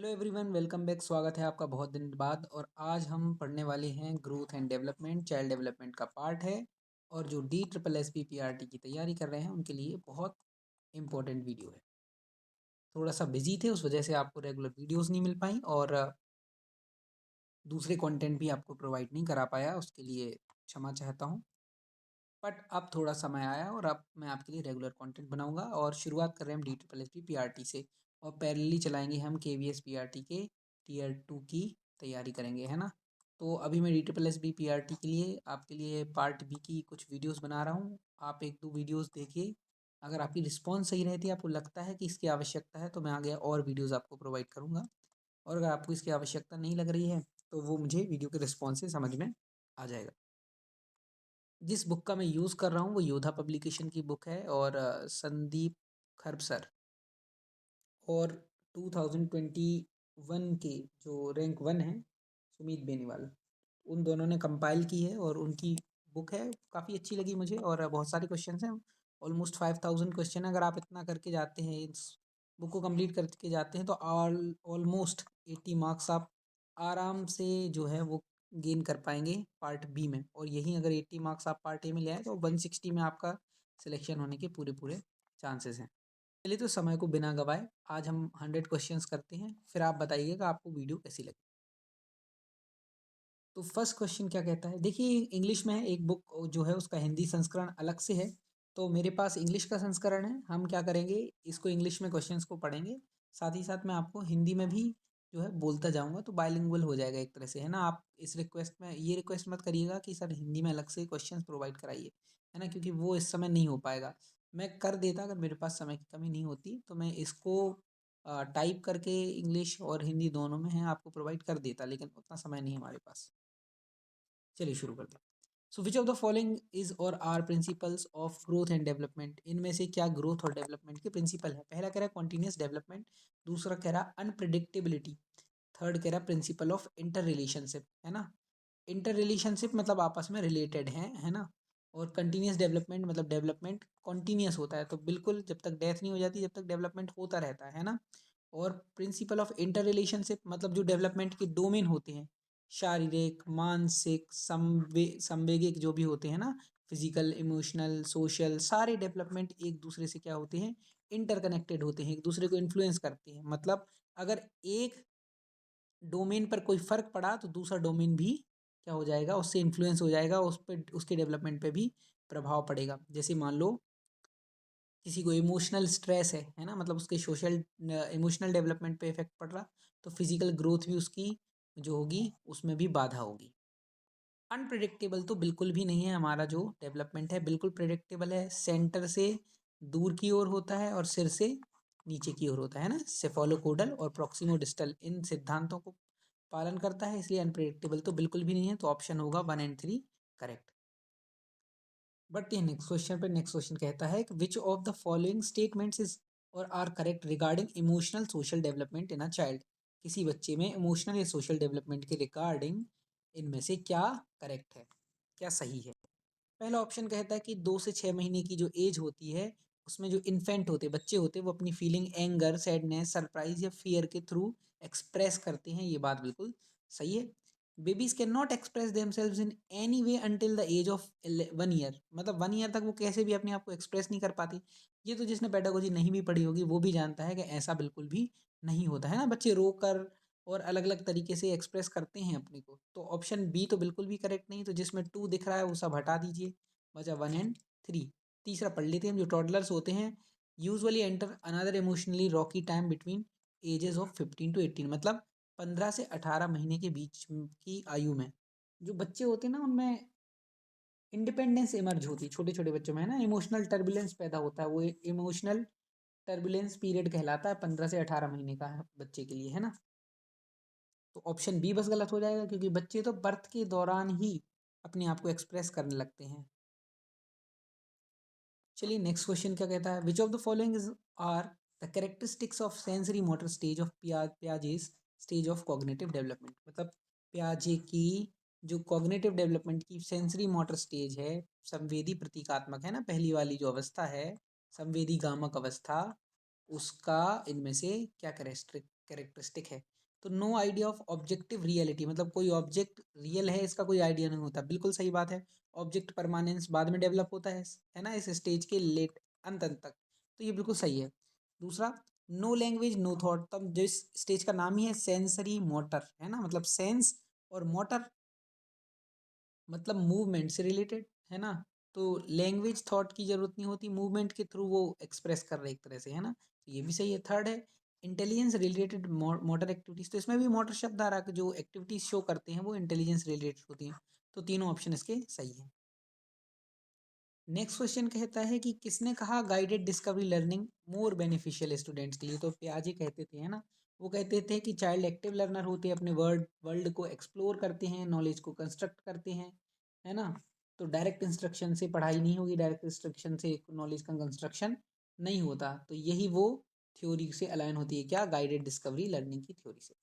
Hello everyone, welcome back. स्वागत है आपका बहुत दिन बाद। और आज हम पढ़ने वाले हैं growth and development, child development का पार्ट है। और जो DSSS की तैयारी कर रहे हैं उनके लिए बहुत इंपॉर्टेंट वीडियो है। थोड़ा सा बिजी थे, उस वजह से आपको रेगुलर वीडियोस नहीं मिल पाई और दूसरे कंटेंट भी आपको प्रोवाइड नहीं करा पाया, उसके लिए क्षमा चाहता हूँ। बट अब थोड़ा समय आया और अब मैं आपके लिए रेगुलर कंटेंट बनाऊंगा। और शुरुआत कर रहे हैं हम DSSS PRT से, और पैरेलली चलाएंगे हम KVS PRT के टीयर 2 की तैयारी करेंगे, है ना। तो अभी मैं DSSS PRT के लिए आपके लिए पार्ट बी की कुछ वीडियोस बना रहा हूँ। आप एक दो वीडियोस देखिए। अगर आपकी रिस्पॉन्स सही रहती है, आपको लगता है कि इसकी आवश्यकता है, तो मैं आगे और वीडियोज़ आपको प्रोवाइड करूँगा। और अगर आपको इसकी आवश्यकता नहीं लग रही है, तो वो मुझे वीडियो के रिस्पॉन्स से समझ में आ जाएगा। जिस बुक का मैं यूज़ कर रहा हूँ वो योद्धा पब्लिकेशन की बुक है, और संदीप खरबसर और 2021 के जो रैंक 1 है सुमीत बेनीवाल, उन दोनों ने कंपाइल की है। और उनकी बुक है, काफ़ी अच्छी लगी मुझे। और बहुत सारे क्वेश्चन हैं, ऑलमोस्ट 5000 क्वेश्चन। अगर आप इतना करके जाते हैं, इस बुक को कंप्लीट करके जाते हैं, तो ऑलमोस्ट 80 मार्क्स आप आराम से जो है वो गेन कर पाएंगे पार्ट बी में। और यही अगर 80 मार्क्स आप पार्ट ए में ले आए, तो 160 में आपका सिलेक्शन होने के पूरे पूरे चांसेस हैं। चलिए, तो समय को बिना गवाए आज हम 100 क्वेश्चंस करते हैं, फिर आप बताइएगा आपको वीडियो कैसी लगी। तो फर्स्ट क्वेश्चन क्या कहता है, देखिए इंग्लिश में है एक बुक, जो है उसका हिंदी संस्करण अलग से है। तो मेरे पास इंग्लिश का संस्करण है। हम क्या करेंगे, इसको इंग्लिश में क्वेश्चंस को पढ़ेंगे, साथ ही साथ मैं आपको हिंदी में भी जो है बोलता जाऊंगा, तो बाइलिंगुअल हो जाएगा एक तरह से, है ना। आप इस रिक्वेस्ट में ये रिक्वेस्ट मत करिएगा कि सर हिंदी में अलग से क्वेश्चंस प्रोवाइड कराइए, है ना, क्योंकि वो इस समय नहीं हो पाएगा। मैं कर देता, अगर मेरे पास समय की कमी नहीं होती तो मैं इसको टाइप करके इंग्लिश और हिंदी दोनों में है आपको प्रोवाइड कर देता, लेकिन उतना समय नहीं है हमारे पास। चलिए शुरू करते हैं। So which of the following is or are principles of growth and development, इनमें से क्या ग्रोथ और डेवलपमेंट के प्रिंसिपल है। पहला कह रहा है कॉन्टिन्यूस डेवलपमेंट, दूसरा कह रहा है अनप्रिडिक्टेबिलिटी, थर्ड कह रहा है प्रिंसिपल ऑफ इंटर रिलेशनशिप, है ना। इंटर रिलेशनशिप मतलब आपस में रिलेटेड हैं, है ना। और कंटिन्यूस डेवलपमेंट मतलब डेवलपमेंट कॉन्टिन्यूस होता है, तो बिल्कुल जब तक डेथ नहीं हो जाती, जब तक डेवलपमेंट होता रहता है ना। और प्रिंसिपल ऑफ इंटर रिलेशनशिप मतलब जो डेवलपमेंट के डोमेन होते हैं, शारीरिक, मानसिक, संवेगिक जो भी होते हैं ना, फिजिकल, इमोशनल, सोशल, सारे डेवलपमेंट एक दूसरे से क्या होते हैं, इंटरकनेक्टेड होते हैं, एक दूसरे को इन्फ्लुएंस करते हैं। मतलब अगर एक डोमेन पर कोई फर्क पड़ा, तो दूसरा डोमेन भी क्या हो जाएगा, उससे इन्फ्लुएंस हो जाएगा, उस पर उसके डेवलपमेंट पे भी प्रभाव पड़ेगा। जैसे मान लो किसी को इमोशनल स्ट्रेस है ना, मतलब उसके सोशल इमोशनल डेवलपमेंट पे इफेक्ट पड़ रहा, तो फिजिकल ग्रोथ भी उसकी जो होगी उसमें भी बाधा होगी। अनप्रिडिक्टेबल तो बिल्कुल भी नहीं है, हमारा जो डेवलपमेंट है बिल्कुल प्रिडिक्टेबल है। सेंटर से दूर की ओर होता है और सिर से नीचे की ओर होता है ना। सेफोलोकोडल और प्रोक्सिमो डिस्टल इन सिद्धांतों को पालन करता है, इसलिए अनप्रिडिक्टेबल तो बिल्कुल भी नहीं है। तो ऑप्शन होगा 1 और 3 करेक्ट। बट ये नेक्स्ट क्वेश्चन कहता है कि which of the following statements is or are correct regarding emotional social development in a child. किसी बच्चे में इमोशनल या सोशल डेवलपमेंट के रिगार्डिंग इनमें से क्या करेक्ट है, क्या सही है। पहला ऑप्शन कहता है कि 2 से 6 महीने की जो एज होती है, उसमें जो इन्फेंट होते हैं, बच्चे होते हैं, वो अपनी फीलिंग एंगर, सैडनेस, सरप्राइज या फियर के थ्रू एक्सप्रेस करते हैं। ये बात बिल्कुल सही है। Babies can not express themselves in any way until the age of 1 year, मतलब 1 ईयर तक वो कैसे भी अपने आप को एक्सप्रेस नहीं कर पाती। ये तो जिसने पेडागोजी नहीं भी पढ़ी होगी वो भी जानता है कि ऐसा बिल्कुल भी नहीं होता है ना। बच्चे रो कर और अलग अलग तरीके से एक्सप्रेस करते हैं अपने को। तो ऑप्शन बी तो बिल्कुल भी करेक्ट नहीं। तो जिसमें 2 दिख रहा है वो सब हटा दीजिए, बचा 1 और 3। तीसरा पढ़ लेते हैं हम। जो टॉडलर्स होते हैं usually enter another emotionally rocky time between ages of 15 to 18, मतलब 15 से 18 महीने के बीच की आयु में जो बच्चे होते हैं ना, उनमें इंडिपेंडेंस इमर्ज होती है छोटे छोटे बच्चों में, है ना। इमोशनल टर्बुलेंस पैदा होता है, वो इमोशनल टर्बुलेंस पीरियड कहलाता है 15 से 18 महीने का बच्चे के लिए, है ना। तो ऑप्शन बी बस गलत हो जाएगा, क्योंकि बच्चे तो बर्थ के दौरान ही अपने आप को एक्सप्रेस करने लगते हैं। चलिए नेक्स्ट क्वेश्चन क्या कहता है, which of the following is are the characteristics of sensory motor stage of Piaget's stage of cognitive development. मतलब पियाजे की जो कॉग्निटिव डेवलपमेंट की सेंसरी मोटर स्टेज है, संवेदी प्रतीकात्मक, है ना, पहली वाली जो अवस्था है, संवेदी गामक अवस्था, उसका इनमें से क्या कैरेक्टरिस्टिक है। तो no idea of objective reality, मतलब कोई ऑब्जेक्ट रियल है इसका कोई आइडिया नहीं होता, बिल्कुल सही बात है। ऑब्जेक्ट परमानेंस बाद में डेवलप होता है ना, इस स्टेज के लेट अंत तक, तो ये बिल्कुल सही है। दूसरा, नो लैंग्वेज नो थॉट, तब जिस स्टेज का नाम ही है सेंसरी मोटर, है ना, मतलब सेंस और मोटर मतलब मूवमेंट से रिलेटेड, है ना। तो लैंग्वेज थॉट की जरूरत नहीं होती, मूवमेंट के थ्रू वो एक्सप्रेस कर रहे एक तरह से, है ना, तो ये भी सही है। थर्ड है इंटेलिजेंस रिलेटेड मोटर एक्टिविटीज, तो इसमें भी मोटर शब्द आ रहा है, जो एक्टिविटीज शो करते हैं वो इंटेलिजेंस रिलेटेड होती हैं, तो तीनों ऑप्शन इसके सही है। नेक्स्ट क्वेश्चन कहता है कि किसने कहा guided discovery learning more beneficial students के लिए, तो पियाजे कहते थे, है ना। वो कहते थे कि चाइल्ड एक्टिव लर्नर होते हैं, अपने वर्ल्ड को एक्सप्लोर करते हैं, नॉलेज को कंस्ट्रक्ट करते हैं, है ना। तो डायरेक्ट इंस्ट्रक्शन से पढ़ाई नहीं होगी, डायरेक्ट इंस्ट्रक्शन से नॉलेज का कंस्ट्रक्शन नहीं होता, तो यही वो थ्योरी से अलाइन होती है, क्या, गाइडेड डिस्कवरी लर्निंग की थ्योरी से।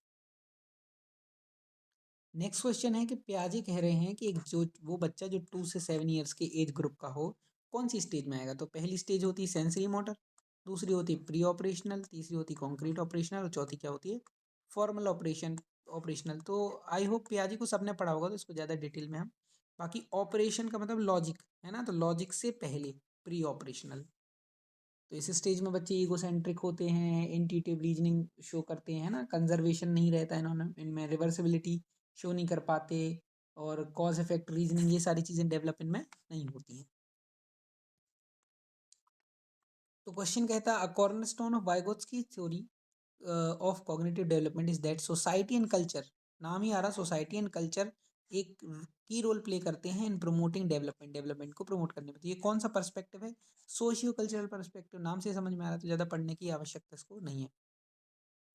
नेक्स्ट क्वेश्चन है कि पियाजे कह रहे हैं कि एक जो वो बच्चा जो 2 से 7 ईयर्स के एज ग्रुप का हो, कौन सी स्टेज में आएगा, तो पहली स्टेज होती है सेंसरी मोटर, दूसरी होती है प्री ऑपरेशनल, तीसरी होती है कॉन्क्रीट ऑपरेशनल, और चौथी क्या होती है, फॉर्मल ऑपरेशनल। तो आई होप पियाजे को सबने पढ़ा होगा, तो इसको ज़्यादा डिटेल में हम, बाकी ऑपरेशन का मतलब लॉजिक, है ना, तो लॉजिक से पहले प्री ऑपरेशनल। तो इस स्टेज में बच्चे ईगोसेंट्रिक होते हैं, इंट्यूटिव रीजनिंग शो करते हैं, है ना, कंजर्वेशन नहीं रहता है इन्होंने इनमें, रिवर्सिबिलिटी शो नहीं कर पाते, और कॉज इफेक्ट रीजनिंग ये सारी चीज़ें डेवलप इनमें नहीं होती हैं। तो क्वेश्चन कहता है a cornerstone of Vygotsky theory of cognitive development is that society and culture, नाम ही आ रहा, सोसाइटी एंड कल्चर एक की रोल प्ले करते हैं इन प्रमोटिंग डेवलपमेंट को प्रमोट करने में। तो ये कौन सा पर्सपेक्टिव है, सोशियो कल्चरल पर्सपेक्टिव, नाम से समझ में आ रहा है, तो ज़्यादा पढ़ने की आवश्यकता इसको नहीं है।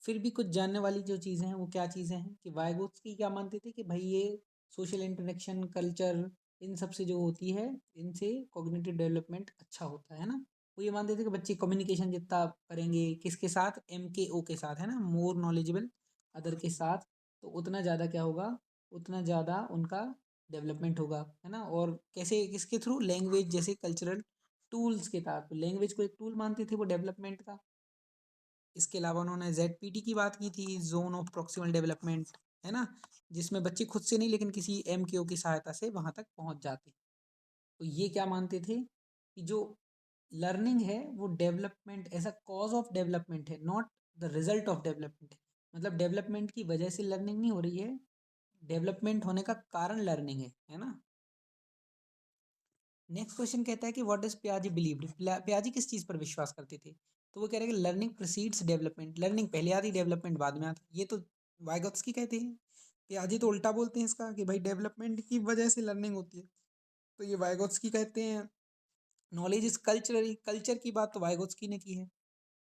फिर भी कुछ जानने वाली जो चीज़ें हैं वो क्या चीज़ें हैं, कि वाइगोत्स्की क्या मानते थे कि भाई ये सोशल इंटरेक्शन, कल्चर, इन सब से जो होती है, इनसे कॉग्निटिव डेवलपमेंट अच्छा होता है ना। वो ये मानते थे कि बच्चे कम्युनिकेशन जितना करेंगे किसके साथ, MKO के साथ, है ना, मोर नॉलेजेबल अदर के साथ, तो उतना ज़्यादा क्या होगा, उतना ज़्यादा उनका डेवलपमेंट होगा, है ना। और कैसे, किसके थ्रू, लैंग्वेज जैसे कल्चरल टूल्स के साथ, लैंग्वेज को एक टूल मानते थे वो डेवलपमेंट का। इसके अलावा उन्होंने ZPT की बात की थी, जोन ऑफ प्रॉक्सिमल डेवलपमेंट, है ना, जिसमें बच्चे खुद से नहीं लेकिन किसी MKO की सहायता से वहां तक पहुंच जाते। तो ये क्या मानते थे कि जो लर्निंग है वो development as a cause of development है, not the result of development, मतलब डेवलपमेंट की वजह से लर्निंग नहीं हो रही है, डेवलपमेंट होने का कारण लर्निंग है ना। नेक्स्ट क्वेश्चन कहता है कि व्हाट डज पियाजे बिलीव्ड, पियाजे किस चीज़ पर विश्वास करते थे, तो वो कह रहे हैं कि लर्निंग प्रीसीड्स डेवलपमेंट, लर्निंग पहले आती, डेवलपमेंट बाद में आता, ये तो वाइगोत्स्की कहते हैं। पियाजे तो उल्टा बोलते हैं इसका, कि भाई डेवलपमेंट की वजह से लर्निंग होती है, तो ये वाइगोत्स्की कहते हैं। नॉलेज इज कल्चरली, कल्चर की बात तो वाइगोत्स्की ने की है।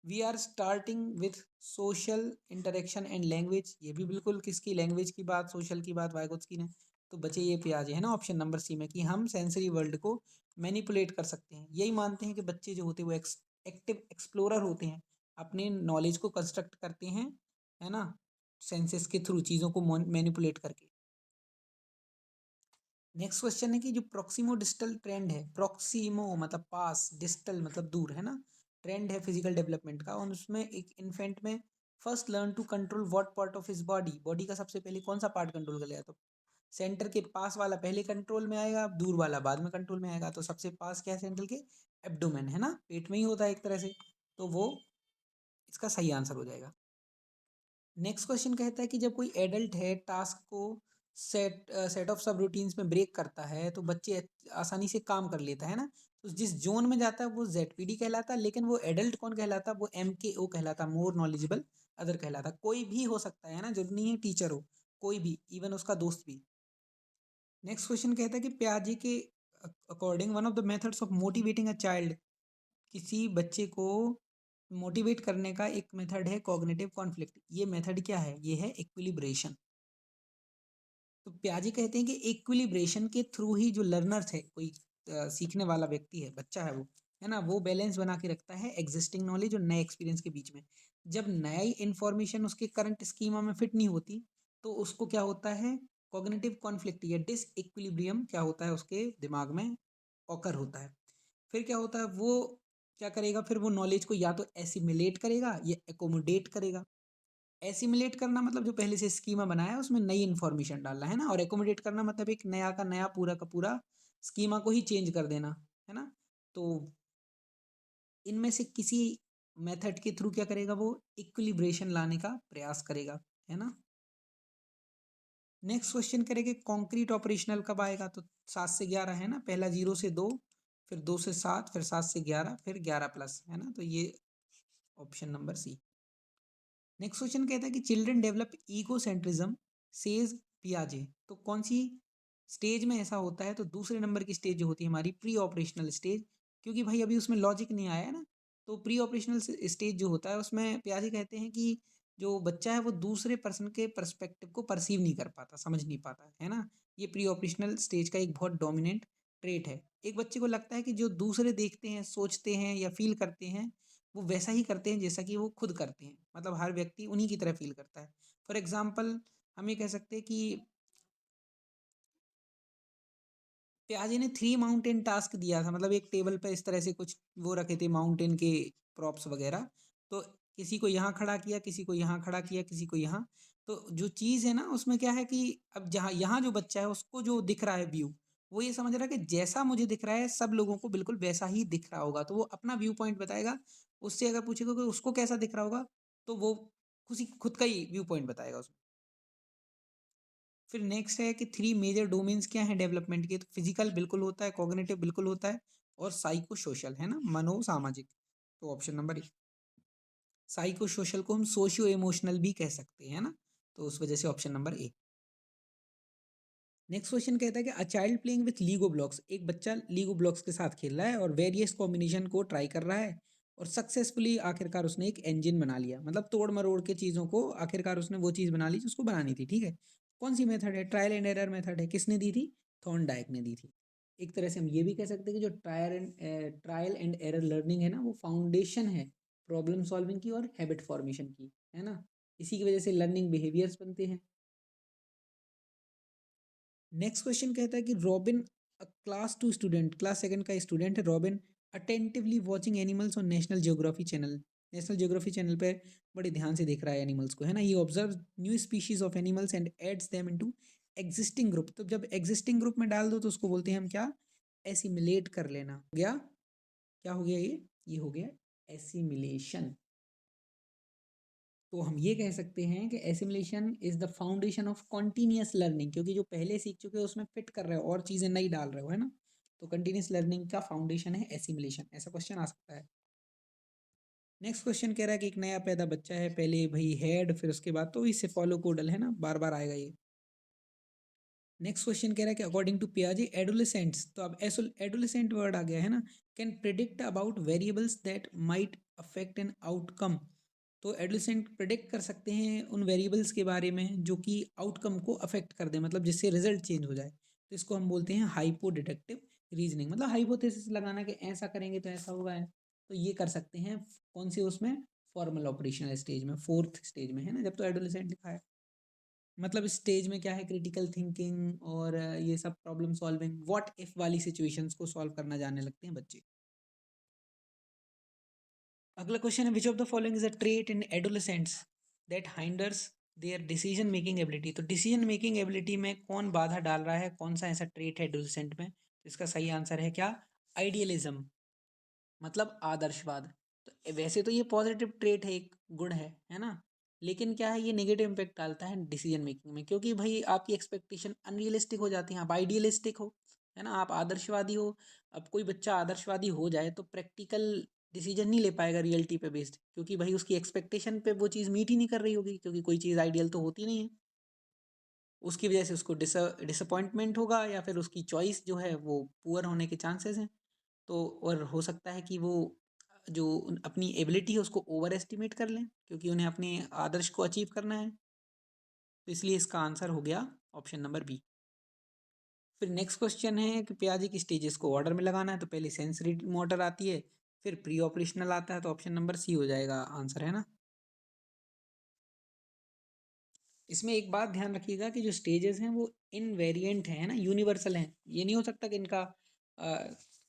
We are starting with social interaction and language, ये भी बिल्कुल किसकी, लैंग्वेज की बात, सोशल की बात वाइगोत्स्की ने। तो बचे ये पियाजे, है ना, ऑप्शन नंबर सी में, कि हम सेंसरी वर्ल्ड को मैनिपुलेट कर सकते हैं, यही मानते हैं कि बच्चे जो होते हैं वो एक्टिव एक्सप्लोरर होते हैं, अपने नॉलेज को कंस्ट्रक्ट करते हैं, है ना, सेंसेस के थ्रू चीज़ों को मैनिपुलेट करके। नेक्स्ट क्वेश्चन है कि जो प्रोक्सीमो डिस्टल ट्रेंड है, प्रोक्सीमो मतलब पास, डिस्टल मतलब दूर, है ना, ट्रेंड है फिजिकल डेवलपमेंट का, और उसमें एक इन्फेंट में first learn to control what part of his body, body का सबसे पहले कौन सा पार्ट कंट्रोल कर लेगा, तो सेंटर के पास वाला पहले कंट्रोल में आएगा, दूर वाला बाद में कंट्रोल में आएगा, तो सबसे पास क्या है सेंट्रल के, एब्डोमेन, है ना, पेट में ही होता है एक तरह से, तो वो इसका सही आंसर हो जाएगा। नेक्स्ट क्वेश्चन कहता है कि जब कोई एडल्ट है टास्क को सेट ऑफ सब रूटीन्स में ब्रेक करता है, तो बच्चे आसानी से काम कर लेता है ना, तो जिस जोन में जाता है वो ZPD कहलाता है, लेकिन वो एडल्ट कौन कहलाता है, वो MKO कहलाता है, मोर नॉलेजेबल अदर कहलाता है। कोई भी हो सकता है ना, जरूरी नहीं है टीचर हो, कोई भी, इवन उसका दोस्त भी। नेक्स्ट क्वेश्चन कहता है कि पियाजे के according one of the methods of motivating a child, किसी बच्चे को मोटिवेट करने का एक मेथड है कॉग्निटिव कॉन्फ्लिक्ट, ये मेथड क्या है, ये है इक्विलिब्रेशन। तो पियाजे कहते हैं कि इक्विलिब्रेशन के थ्रू ही जो लर्नर्स है, कोई सीखने वाला व्यक्ति है, बच्चा है वो, है ना, वो बैलेंस बना के रखता है एग्जिस्टिंग नॉलेज और नए एक्सपीरियंस के बीच में। जब नई इंफॉर्मेशन उसके करंट स्कीमा में फिट नहीं होती, तो उसको क्या होता है, कॉग्निटिव कॉन्फ्लिक्ट या डिस इक्विलिब्रियम क्या होता है उसके दिमाग में ऑकर होता है। फिर क्या होता है, वो क्या करेगा, फिर वो नॉलेज को या तो एसिमिलेट करेगा या एकोमोडेट करेगा। एसिमुलेट करना मतलब जो पहले से स्कीमा बनाया है उसमें नई इन्फॉर्मेशन डालना है ना, और एकोमोडेट करना मतलब एक नया का नया पूरा का पूरा स्कीमा को ही चेंज कर देना, है ना। तो इनमें से किसी मेथड के थ्रू क्या करेगा वो, इक्विलिब्रेशन लाने का प्रयास करेगा, है ना। नेक्स्ट क्वेश्चन करेंगे कॉन्क्रीट ऑपरेशनल कब आएगा, तो 7 से 11 है ना, पहला 0 से 2, फिर 2 से 7, फिर 7 से 11, फिर 11+, है ना, तो ये option number C. Next question कहता है कि children develop egocentrism says पियाजे, तो कौन सी स्टेज में ऐसा होता है, तो दूसरे नंबर की स्टेज जो होती है हमारी प्री ऑपरेशनल स्टेज, क्योंकि भाई अभी उसमें लॉजिक नहीं आया है ना। तो प्री ऑपरेशनल स्टेज जो होता है उसमें पियाजे कहते हैं कि जो बच्चा है वो दूसरे पर्सन के पर्सपेक्टिव को परसीव नहीं कर पाता, समझ नहीं पाता, है ना। ये प्री ऑपरेशनल स्टेज का एक बहुत डोमिनेंट ट्रेट है। एक बच्चे को लगता है कि जो दूसरे देखते हैं, सोचते हैं या फील करते हैं, वो वैसा ही करते हैं जैसा कि वो खुद करते हैं, मतलब हर व्यक्ति उन्हीं की तरह फील करता है। फॉर एग्जाम्पल हम ये कह सकते हैं कि पियाजे ने 3 माउंटेन टास्क दिया था, मतलब एक टेबल पे इस तरह से कुछ वो रखे थे माउंटेन के प्रॉप्स वगैरह, तो किसी को यहाँ खड़ा किया, किसी को यहाँ खड़ा किया, किसी को यहाँ। तो जो चीज़ है ना उसमें क्या है कि अब जहाँ यहाँ जो बच्चा है उसको जो दिख रहा है व्यू, वो ये समझ रहा है कि जैसा मुझे दिख रहा है सब लोगों को बिल्कुल वैसा ही दिख रहा होगा, तो वो अपना व्यू पॉइंट बताएगा। उससे अगर पूछेगा कि उसको कैसा दिख रहा होगा, तो वो खुद का ही व्यू पॉइंट बताएगा उसमें। फिर नेक्स्ट है कि 3 मेजर डोमेन्स क्या हैं डेवलपमेंट के, तो फिजिकल बिल्कुल होता है, कॉग्निटिव बिल्कुल होता है, और साइको सोशल, है ना, मनोसामाजिक। तो option number A. Psycho social को हम सोशियो इमोशनल भी कह सकते हैं, है ना, तो उस वजह से option number A. Next question कहता है कि a child playing with LIGO blocks, एक बच्चा लीगो ब्लॉक्स के साथ खेल रहा है और वेरियस कॉम्बिनेशन को ट्राई कर रहा है, और सक्सेसफुली आखिरकार उसने एक इंजन बना लिया, मतलब तोड़ मरोड़ के चीज़ों को आखिरकार उसने वो चीज़ बना ली जो उसको बनानी थी, ठीक है। कौन सी मेथड है, ट्रायल एंड एरर मेथड है, किसने दी थी, थॉर्नडाइक ने दी थी। एक तरह से हम ये भी कह सकते हैं कि जो ट्रायल एंड एरर लर्निंग है ना, वो फाउंडेशन है प्रॉब्लम सॉल्विंग की और हैबिट फॉर्मेशन की, है ना। इसी की वजह से लर्निंग बिहेवियर्स बनते हैं। नेक्स्ट क्वेश्चन कहता है कि रॉबिन, क्लास 2 स्टूडेंट, क्लास 2 का स्टूडेंट है robin, attentively watching animals on national geography channel, national geography channel पे बड़े ध्यान से देख रहा है एनिमल्स को, है ना। ये observe new species of animals and adds them into existing group, तो जब एग्जिस्टिंग ग्रुप में डाल दो तो उसको बोलते हैं हम क्या, एसिमिलेट कर लेना, हो गया। क्या हो गया ये हो गया एसिमिलेशन। तो हम ये कह सकते हैं कि assimilation is the foundation of continuous learning, क्योंकि जो पहले सीख चुके हैं उसमें फिट कर रहे हो और चीज़ें नई डाल रहे हो, है ना। तो कंटिन्यूस लर्निंग का फाउंडेशन है एसिमुलेशन, ऐसा क्वेश्चन आ सकता है। नेक्स्ट क्वेश्चन कह रहा है कि एक नया पैदा बच्चा है, पहले भाई हेड, फिर उसके बाद तो इससे फॉलो कोडल, है ना, बार बार आएगा ये। नेक्स्ट क्वेश्चन कह रहा है कि अकॉर्डिंग टू पियाजे एडोलेसेंट्स, तो अब एडोलेसेंट वर्ड आ गया है ना, can predict about variables that might affect an outcome, तो एडोलेसेंट प्रिडिक्ट कर सकते हैं उन वेरिएबल्स के बारे में जो कि आउटकम को अफेक्ट कर दे, मतलब जिससे रिजल्ट चेंज हो जाए, तो इसको हम बोलते हैं हाइपो डिडक्टिव रीजनिंग, मतलब हाइपोथेसिस लगाना कि ऐसा करेंगे तो ऐसा होगा है। तो ये कर सकते हैं कौन से उसमें, फॉर्मल ऑपरेशनल स्टेज में, फोर्थ स्टेज में, है ना, जब तो एडोलेसेंट लिखा है। मतलब इस स्टेज में क्या है, क्रिटिकल थिंकिंग और ये सब प्रॉब्लम सॉल्विंग, व्हाट इफ वाली सिचुएशंस को सॉल्व करना जानने लगते हैं बच्चे। अगला क्वेश्चन है which of the following is a trait in adolescents that hinders their decision making ability, तो डिसीजन मेकिंग एबिलिटी में कौन बाधा डाल रहा है, कौन सा ऐसा ट्रेट है एडोलेसेंट में, तो इसका सही आंसर है क्या, आइडियलिज्म, मतलब आदर्शवाद। तो वैसे तो ये पॉजिटिव ट्रेट है, एक गुण है ना, लेकिन क्या है ये नेगेटिव इम्पैक्ट डालता है डिसीजन मेकिंग में, क्योंकि भाई आपकी एक्सपेक्टेशन अनरियलिस्टिक हो जाती है, आप आइडियलिस्टिक हो, है ना, आप आदर्शवादी हो। अब कोई बच्चा आदर्शवादी हो जाए तो प्रैक्टिकल डिसीजन नहीं ले पाएगा रियलिटी पे बेस्ड, क्योंकि भाई उसकी एक्सपेक्टेशन पे वो चीज़ मीट ही नहीं कर रही होगी, क्योंकि कोई चीज़ आइडियल तो होती नहीं है। उसकी वजह से उसको डिसअपॉइंटमेंट होगा, या फिर उसकी चॉइस जो है वो पुअर होने के चांसेस हैं। तो और हो सकता है कि वो जो अपनी एबिलिटी है उसको ओवर एस्टिमेट कर लें, क्योंकि उन्हें अपने आदर्श को अचीव करना है। तो इसलिए इसका आंसर हो गया ऑप्शन नंबर बी। फिर नेक्स्ट क्वेश्चन है कि पियाजे की स्टेजेस को ऑर्डर में लगाना है, तो पहले सेंसरी मोटर आती है, फिर प्री ऑपरेशनल आता है, तो ऑप्शन नंबर सी हो जाएगा आंसर, है ना। इसमें एक बात ध्यान रखिएगा कि जो स्टेजेस हैं वो इनवेरिएंट हैं, है ना, यूनिवर्सल हैं, ये नहीं हो सकता कि इनका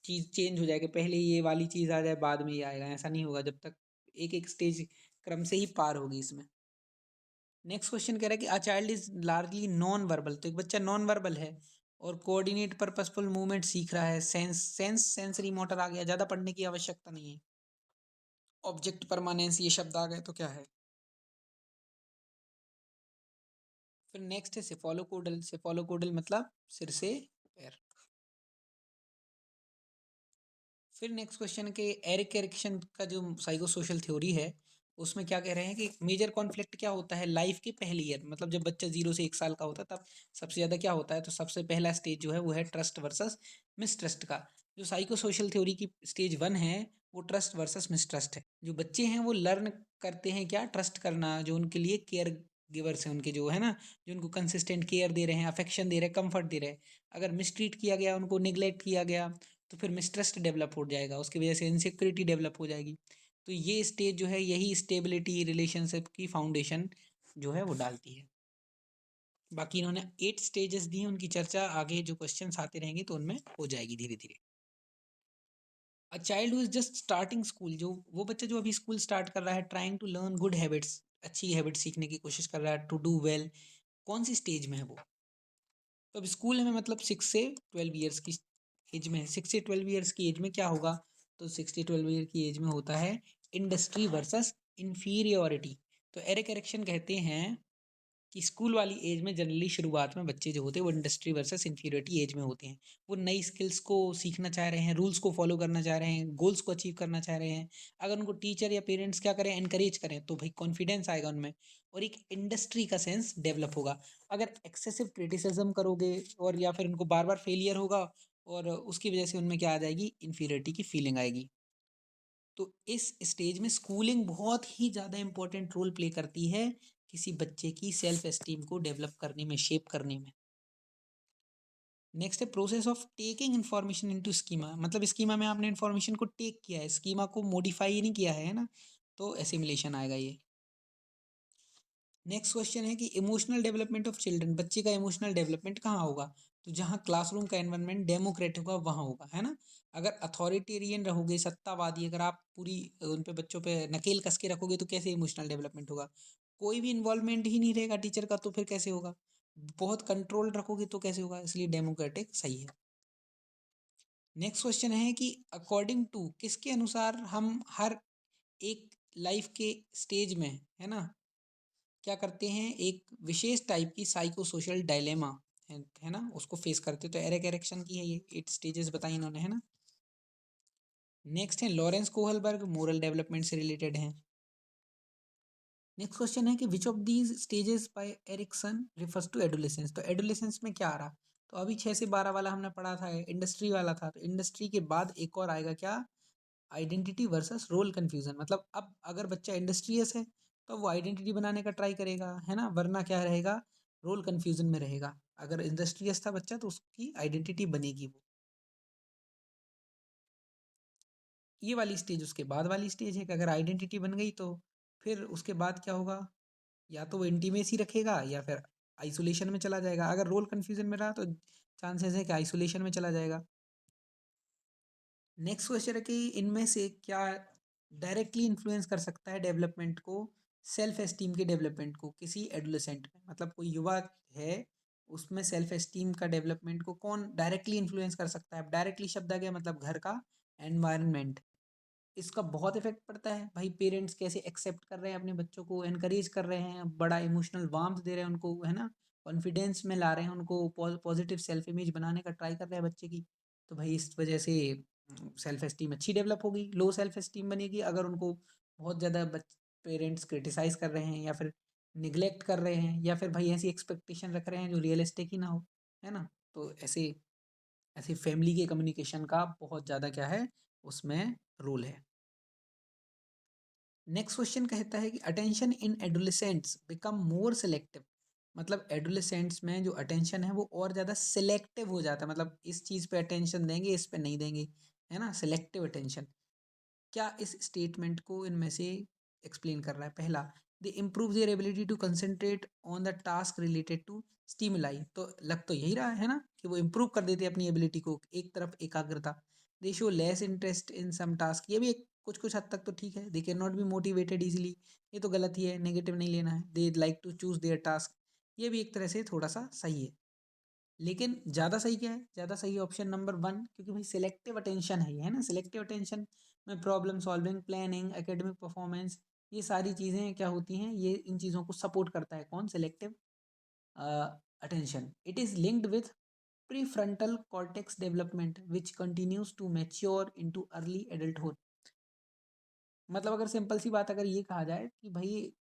चीज़ चेंज हो जाए कि पहले ये वाली चीज़ आ जाए बाद में ये आएगा, ऐसा नहीं होगा, जब तक एक एक स्टेज क्रम से ही पार होगी इसमें। नेक्स्ट क्वेश्चन कह रहा है कि a child is largely non verbal, तो एक बच्चा नॉन वर्बल है और कोऑर्डिनेट पर्पसफुल मूवमेंट सीख रहा है, सेंसरी मोटर आ गया, ज़्यादा पढ़ने की आवश्यकता नहीं है। ऑब्जेक्ट परमानेंस ये शब्द आ गए तो क्या है? फिर नेक्स्ट है सेफोलोकोडल, सेफोलोकोडल मतलब सिर से पैर। फिर नेक्स्ट क्वेश्चन के एरिक एरिक्सन का जो साइको सोशल थ्योरी है उसमें क्या कह रहे हैं कि मेजर कॉन्फ्लिक्ट क्या होता है लाइफ के पहली ईयर, मतलब जब बच्चा 0 से 1 साल का होता है तब सबसे ज़्यादा क्या होता है, तो सबसे पहला स्टेज जो है वो है ट्रस्ट वर्सेस मिसट्रस्ट का। जो साइको सोशल थ्योरी की स्टेज 1 है वो ट्रस्ट वर्सेस मिसट्रस्ट है। जो बच्चे हैं वो लर्न करते हैं क्या, ट्रस्ट करना, जो उनके लिए केयर गिवर्स हैं उनके जो है ना, जो उनको कंसिस्टेंट केयर दे रहे हैं, अफेक्शन दे रहे हैं, कंफर्ट दे रहे हैं। अगर मिसट्रीट किया गया, उनको निगलेक्ट किया गया, तो फिर मिसट्रस्ट डेवलप हो जाएगा, उसकी वजह से इनसिक्योरिटी डेवलप हो जाएगी। तो ये स्टेज जो है यही स्टेबिलिटी रिलेशनशिप की फाउंडेशन जो है वो डालती है। बाकी इन्होंने 8 स्टेजेस दी हैं, उनकी चर्चा आगे जो क्वेश्चंस आते रहेंगे तो उनमें हो जाएगी धीरे धीरे। A child who is just starting school, जो वो बच्चा जो अभी स्कूल स्टार्ट कर रहा है, trying to learn good habits, अच्छी हैबिट सीखने की कोशिश कर रहा है, टू डू वेल, कौन सी स्टेज में है वो? तो अब स्कूल में मतलब 6 से 12 ईयर्स की एज में, 6 से 12 ईयर्स की एज में क्या होगा, तो 6 से 12 ईयर की एज में होता है इंडस्ट्री वर्सेस इंफीरियोरिटी। तो एरिक एरिक्सन कहते हैं कि स्कूल वाली एज में जनरली शुरुआत में बच्चे जो होते हैं वो इंडस्ट्री वर्सेस इंफीरियरिटी एज में होते हैं। वो नई स्किल्स को सीखना चाह रहे हैं, रूल्स को फॉलो करना चाह रहे हैं, गोल्स को अचीव करना चाह रहे हैं। अगर उनको टीचर या पेरेंट्स क्या करें, एनकरेज करें, तो भाई कॉन्फिडेंस आएगा उनमें और एक इंडस्ट्री का सेंस डेवलप होगा। अगर एक्सेसिव क्रिटिसिज्म करोगे और या फिर उनको बार बार फेलियर होगा और उसकी वजह से उनमें क्या आ जाएगी, इन्फीरियरिटी की फीलिंग आएगी। तो इस स्टेज में स्कूलिंग बहुत ही ज़्यादा इंपॉर्टेंट रोल प्ले करती है किसी बच्चे की सेल्फ एस्टीम को डेवलप करने में, शेप करने में। नेक्स्ट है process of taking information into schema, मतलब स्कीमा में आपने इन्फॉर्मेशन को टेक किया है, स्कीमा को मॉडिफाई नहीं किया है ना, तो एसिमिलेशन आएगा ये। नेक्स्ट क्वेश्चन है कि इमोशनल डेवलपमेंट ऑफ चिल्ड्रन, बच्चे का इमोशनल डेवलपमेंट कहाँ होगा, तो जहाँ क्लासरूम का एनवायरनमेंट डेमोक्रेटिक होगा वहाँ होगा, है ना। अगर अथॉरिटेरियन रहोगे, सत्तावादी, अगर आप पूरी उन पे बच्चों पे नकेल कस के रखोगे तो कैसे इमोशनल डेवलपमेंट होगा। कोई भी इन्वॉल्वमेंट ही नहीं रहेगा टीचर का तो फिर कैसे होगा। बहुत कंट्रोल रखोगे तो कैसे होगा, इसलिए डेमोक्रेटिक सही है। नेक्स्ट क्वेश्चन है कि अकॉर्डिंग टू किसके अनुसार हम हर एक लाइफ के स्टेज में, है ना, क्या करते हैं, एक विशेष टाइप की साइको सोशल डायलेमा है ना, उसको फेस करते हैं। तो एरिक एरिक्सन की है ये 8 स्टेजेस बताई इन्होंने, है ना। नेक्स्ट है लॉरेंस कोहलबर्ग, मोरल डेवलपमेंट से रिलेटेड है। नेक्स्ट क्वेश्चन है कि which of these stages by Erikson refers to adolescence, तो एडोलेसेंस में क्या आ रहा, तो अभी 6 से 12 वाला हमने पढ़ा था, इंडस्ट्री वाला था, तो इंडस्ट्री के बाद एक और आएगा क्या, आइडेंटिटी वर्सेस रोल कंफ्यूजन। मतलब अब अगर बच्चा इंडस्ट्रियस है तो वो आइडेंटिटी बनाने का ट्राई करेगा, है ना, वरना क्या रहेगा, रोल कंफ्यूजन में रहेगा। अगर इंडस्ट्रियस था बच्चा तो उसकी आइडेंटिटी बनेगी वो। ये वाली स्टेज उसके बाद वाली स्टेज है कि अगर आइडेंटिटी बन गई तो फिर उसके बाद क्या होगा, या तो वो इंटीमेसी रखेगा या फिर आइसोलेशन में चला जाएगा। अगर रोल कंफ्यूजन में रहा तो चांसेस है कि आइसोलेशन में चला जाएगा। नेक्स्ट क्वेश्चन है कि इनमें से क्या डायरेक्टली इन्फ्लुएंस कर सकता है डेवलपमेंट को, सेल्फ एस्टीम के डेवलपमेंट को किसी एडोलेसेंट में, मतलब कोई युवा है उसमें सेल्फ एस्टीम का डेवलपमेंट को कौन डायरेक्टली इन्फ्लुएंस कर सकता है। डायरेक्टली शब्द आ गया मतलब घर का एनवायरनमेंट, इसका बहुत इफेक्ट पड़ता है भाई। पेरेंट्स कैसे एक्सेप्ट कर रहे हैं अपने बच्चों को, एनकरेज कर रहे हैं, बड़ा इमोशनल वार्मथ दे रहे हैं उनको, है ना, कॉन्फिडेंस में ला रहे हैं उनको, पॉजिटिव सेल्फ इमेज बनाने का ट्राई कर रहे हैं बच्चे की। तो भाई इस वजह से सेल्फ एस्टीम अच्छी डेवलप होगी। लो सेल्फ एस्टीम बनेगी अगर उनको बहुत ज़्यादा पेरेंट्स क्रिटिसाइज कर रहे हैं या फिर निगलेक्ट कर रहे हैं या फिर भाई ऐसी एक्सपेक्टेशन रख रहे हैं जो रियलिस्टिक ही ना हो, है ना। तो ऐसे ऐसे फैमिली के कम्युनिकेशन का बहुत ज़्यादा क्या है उसमें रोल है। नेक्स्ट क्वेश्चन कहता है कि attention in adolescents become more selective, मतलब एडोलेसेंट्स में जो अटेंशन है वो और ज़्यादा सिलेक्टिव हो जाता है, मतलब इस चीज़ पे अटेंशन देंगे, इस पे नहीं देंगे, है ना, सिलेक्टिव अटेंशन। क्या इस स्टेटमेंट को इनमें से एक्सप्लेन कर रहा है। पहला, they improve their ability to concentrate on the task related to stimuli, तो लग तो यही रहा है ना कि वो इम्प्रूव कर देते हैं अपनी एबिलिटी को, एक तरफ एकाग्रता। They show less interest in some task, ये भी एक कुछ कुछ हद तक तो ठीक है। They can not be motivated easily, ये तो गलत ही है, नेगेटिव नहीं लेना है। They like to choose their task, ये भी एक तरह से थोड़ा सा सही है। लेकिन ज़्यादा सही क्या है? ज़्यादा सही ऑप्शन नंबर 1, क्योंकि भाई सिलेक्टिव अटेंशन है ये, है ना। सिलेक्टिव अटेंशन में problem solving, planning, academic performance, ये सारी चीज़ें क्या होती हैं, ये इन चीज़ों को सपोर्ट करता है कौन? Selective attention. It is linked with prefrontal cortex development which continues to mature into early adulthood. मतलब अगर सिंपल सी बात अगर ये कहा जाए कि भाई